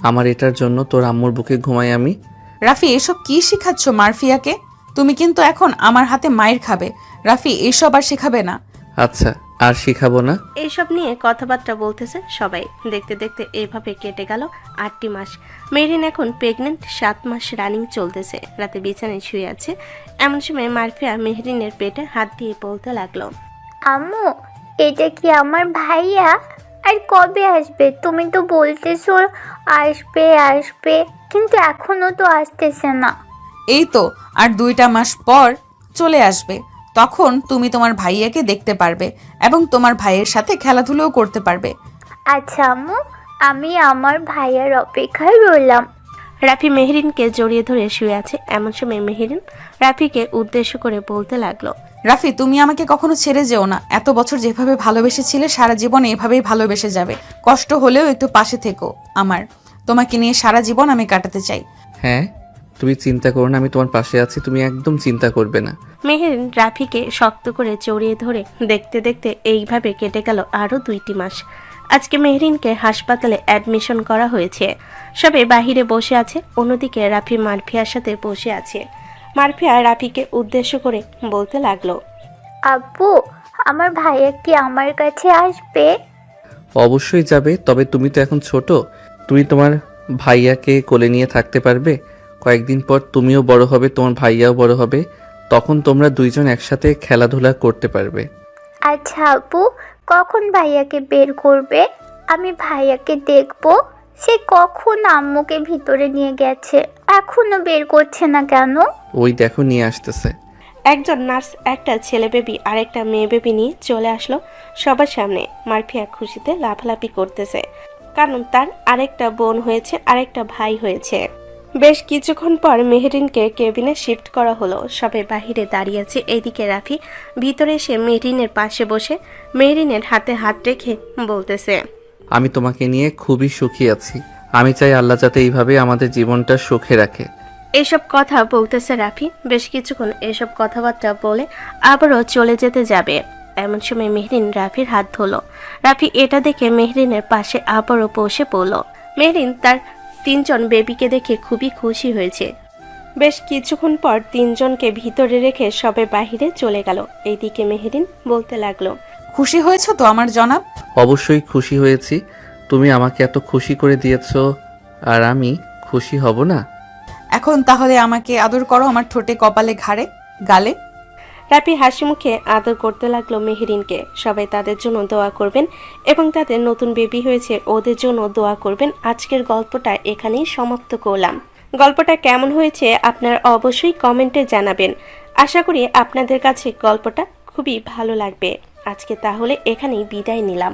আমার এটার জন্য তোর আম্মুর বুকে ঘুমাই আমি। রাফি, এসব কি শিখাচ্ছ মারফিয়াকে? তুমি কিন্তু এখন আমার হাতে মায়ের খাবে। রাফি, এসব আর শেখাবে না। আচ্ছা, আর শিখাবো না। এইসব নিয়ে কথাবার্তা বলতেছে সবাই। দেখতে দেখতে এইভাবে কেটে গেল 8টি মাস। মেরিন এখন প্রেগনেন্ট, 7 মাস রানিং চলতেছে। রাতে বিছানায় শুয়ে আছে। এমন সময় মারফিয়া মেহরিনের পেটে হাত দিয়ে বলতে লাগলো, আম্মু, এটা কি আমার ভাইয়া? আর কবে আসবে? তুমি তো বলতেছো আসবে আসবে, কিন্তু এখনো তো আসতেছে না। এই তো আর 2টা মাস পর চলে আসবে, তখন তুমি তোমার ভাইয়াকে দেখতে পারবে এবং তোমার ভাইয়ের সাথে খেলাধুলাও করতে পারবে। আচ্ছা আম্মু, আমি আমার ভাইয়ার অপেক্ষায় রইলাম। রাফি মেহরিনকে জড়িয়ে ধরে শুয়ে আছে। এমন সময় মেহরিন রাফিকে উদ্দেশ্য করে বলতে লাগলো, রাফি, তুমি আমাকে কখনো ছেড়ে যেও না। এত বছর যেভাবে ভালোবেসেছিলে সারা জীবন এভাবেই ভালোবেসে যাবে। কষ্ট হলেও একটু পাশে থেকো আমার। তোমাকে নিয়ে সারা জীবন আমি কাটাতে চাই। হ্যাঁ, তুমি চিন্তা করো না, আমি তোমার পাশে আছি, তুমি একদম চিন্তা করবে না। মেহরিন রাফিকে শক্ত করে জড়িয়ে ধরে দেখতে দেখতে এইভাবে কেটে গেল আরো 2টি মাস। আজকে মেহরিনকে হাসপাতালে অ্যাডমিশন করা হয়েছে। সবে বাহিরে বসে আছে। অন্যদিকে রাফি মারফিয়ার সাথে বসে আছে। মারফিয়া রাফিকে উদ্দেশ্য করে বলতে লাগলো, আব্বু, আমার ভাইয়া কি আমার কাছে আসবে? অবশ্যই যাবে, তবে তুমি তো এখন ছোট, তুমি তোমার ভাইয়াকে কোলে নিয়ে থাকতে পারবে। কয়েকদিন পর তুমিও বড় হবে, তোমার ভাইয়াও বড় হবে, তখন তোমরা দুইজন একসাথে খেলাধুলা করতে পারবে। আচ্ছা আব্বু, কখন ভাইয়াকে বের করবে? আমি ভাইয়াকে দেখবো। সে কখন আম্মুকে ভিতরে নিয়ে গেছে, এখনো বের করছে না কেন? ওই দেখো নিয়ে আসতেছে। একজন নার্স একটা ছেলে বেবি আর একটা মেয়ে বেবি নিয়ে চলে আসলো সবার সামনে। মারফিয়া খুশিতে লাফালাফি করতেছে, কারণ তার আরেকটা বোন হয়েছে, আরেকটা ভাই হয়েছে। বেশ কিছুক্ষণ পর মেহরিনকে কেবিনে শিফট করা হলো। সবাই বাহিরে দাঁড়িয়ে আছে। এইদিকে রাফি ভিতরে এসে মেহরিনের পাশে বসে মেহরিনের হাতে হাত রেখে বলতেছে, আমি তোমাকে নিয়ে খুবই সুখী আছি। আমি চাই আল্লাহ যাতে এইভাবে আমাদের জীবনটা সুখে রাখে। এসব কথা বলতেছে রাফি। বেশ কিছুক্ষণ এসব কথাবার্তা বলে আবারও চলে যেতে যাবে। এমন সময় মেহরিন রাফির হাত ধরলো। রাফি এটা দেখে মেহরিনের পাশে আবারও বসে পড়ল। মেহরিন তার 3জন বেবিকে দেখে খুবই খুশি হয়েছে। বেশ কিছুক্ষণ পর 3জনকে ভিতরে রেখে সবে বাহিরে চলে গেল। এইদিকে মেহরিন বলতে লাগলো, খুশি হয়েছো তো আমার জনাব? অবশ্যই খুশি হয়েছি, তুমি আমাকে এত খুশি করে দিয়েছো আর আমি খুশি হব না? এখন তাহলে আমাকে আদর করো আমার ঠোঁটে, কপালে, ঘাড়ে, গালে। রাফি হাসি মুখে আদর করতে লাগলো মেহেরিনকে। সবাই তাদের জন্য দোয়া করবেন এবং তাদের নতুন বেবি হয়েছে ওদের জন্য দোয়া করবেন। আজকের গল্পটা এখানেই সমাপ্ত করলাম। গল্পটা কেমন হয়েছে আপনারা অবশ্যই কমেন্টে জানাবেন। আশা করি আপনাদের কাছে গল্পটা খুবই ভালো লাগবে। আজকে তাহলে এখানেই বিদায় নিলাম।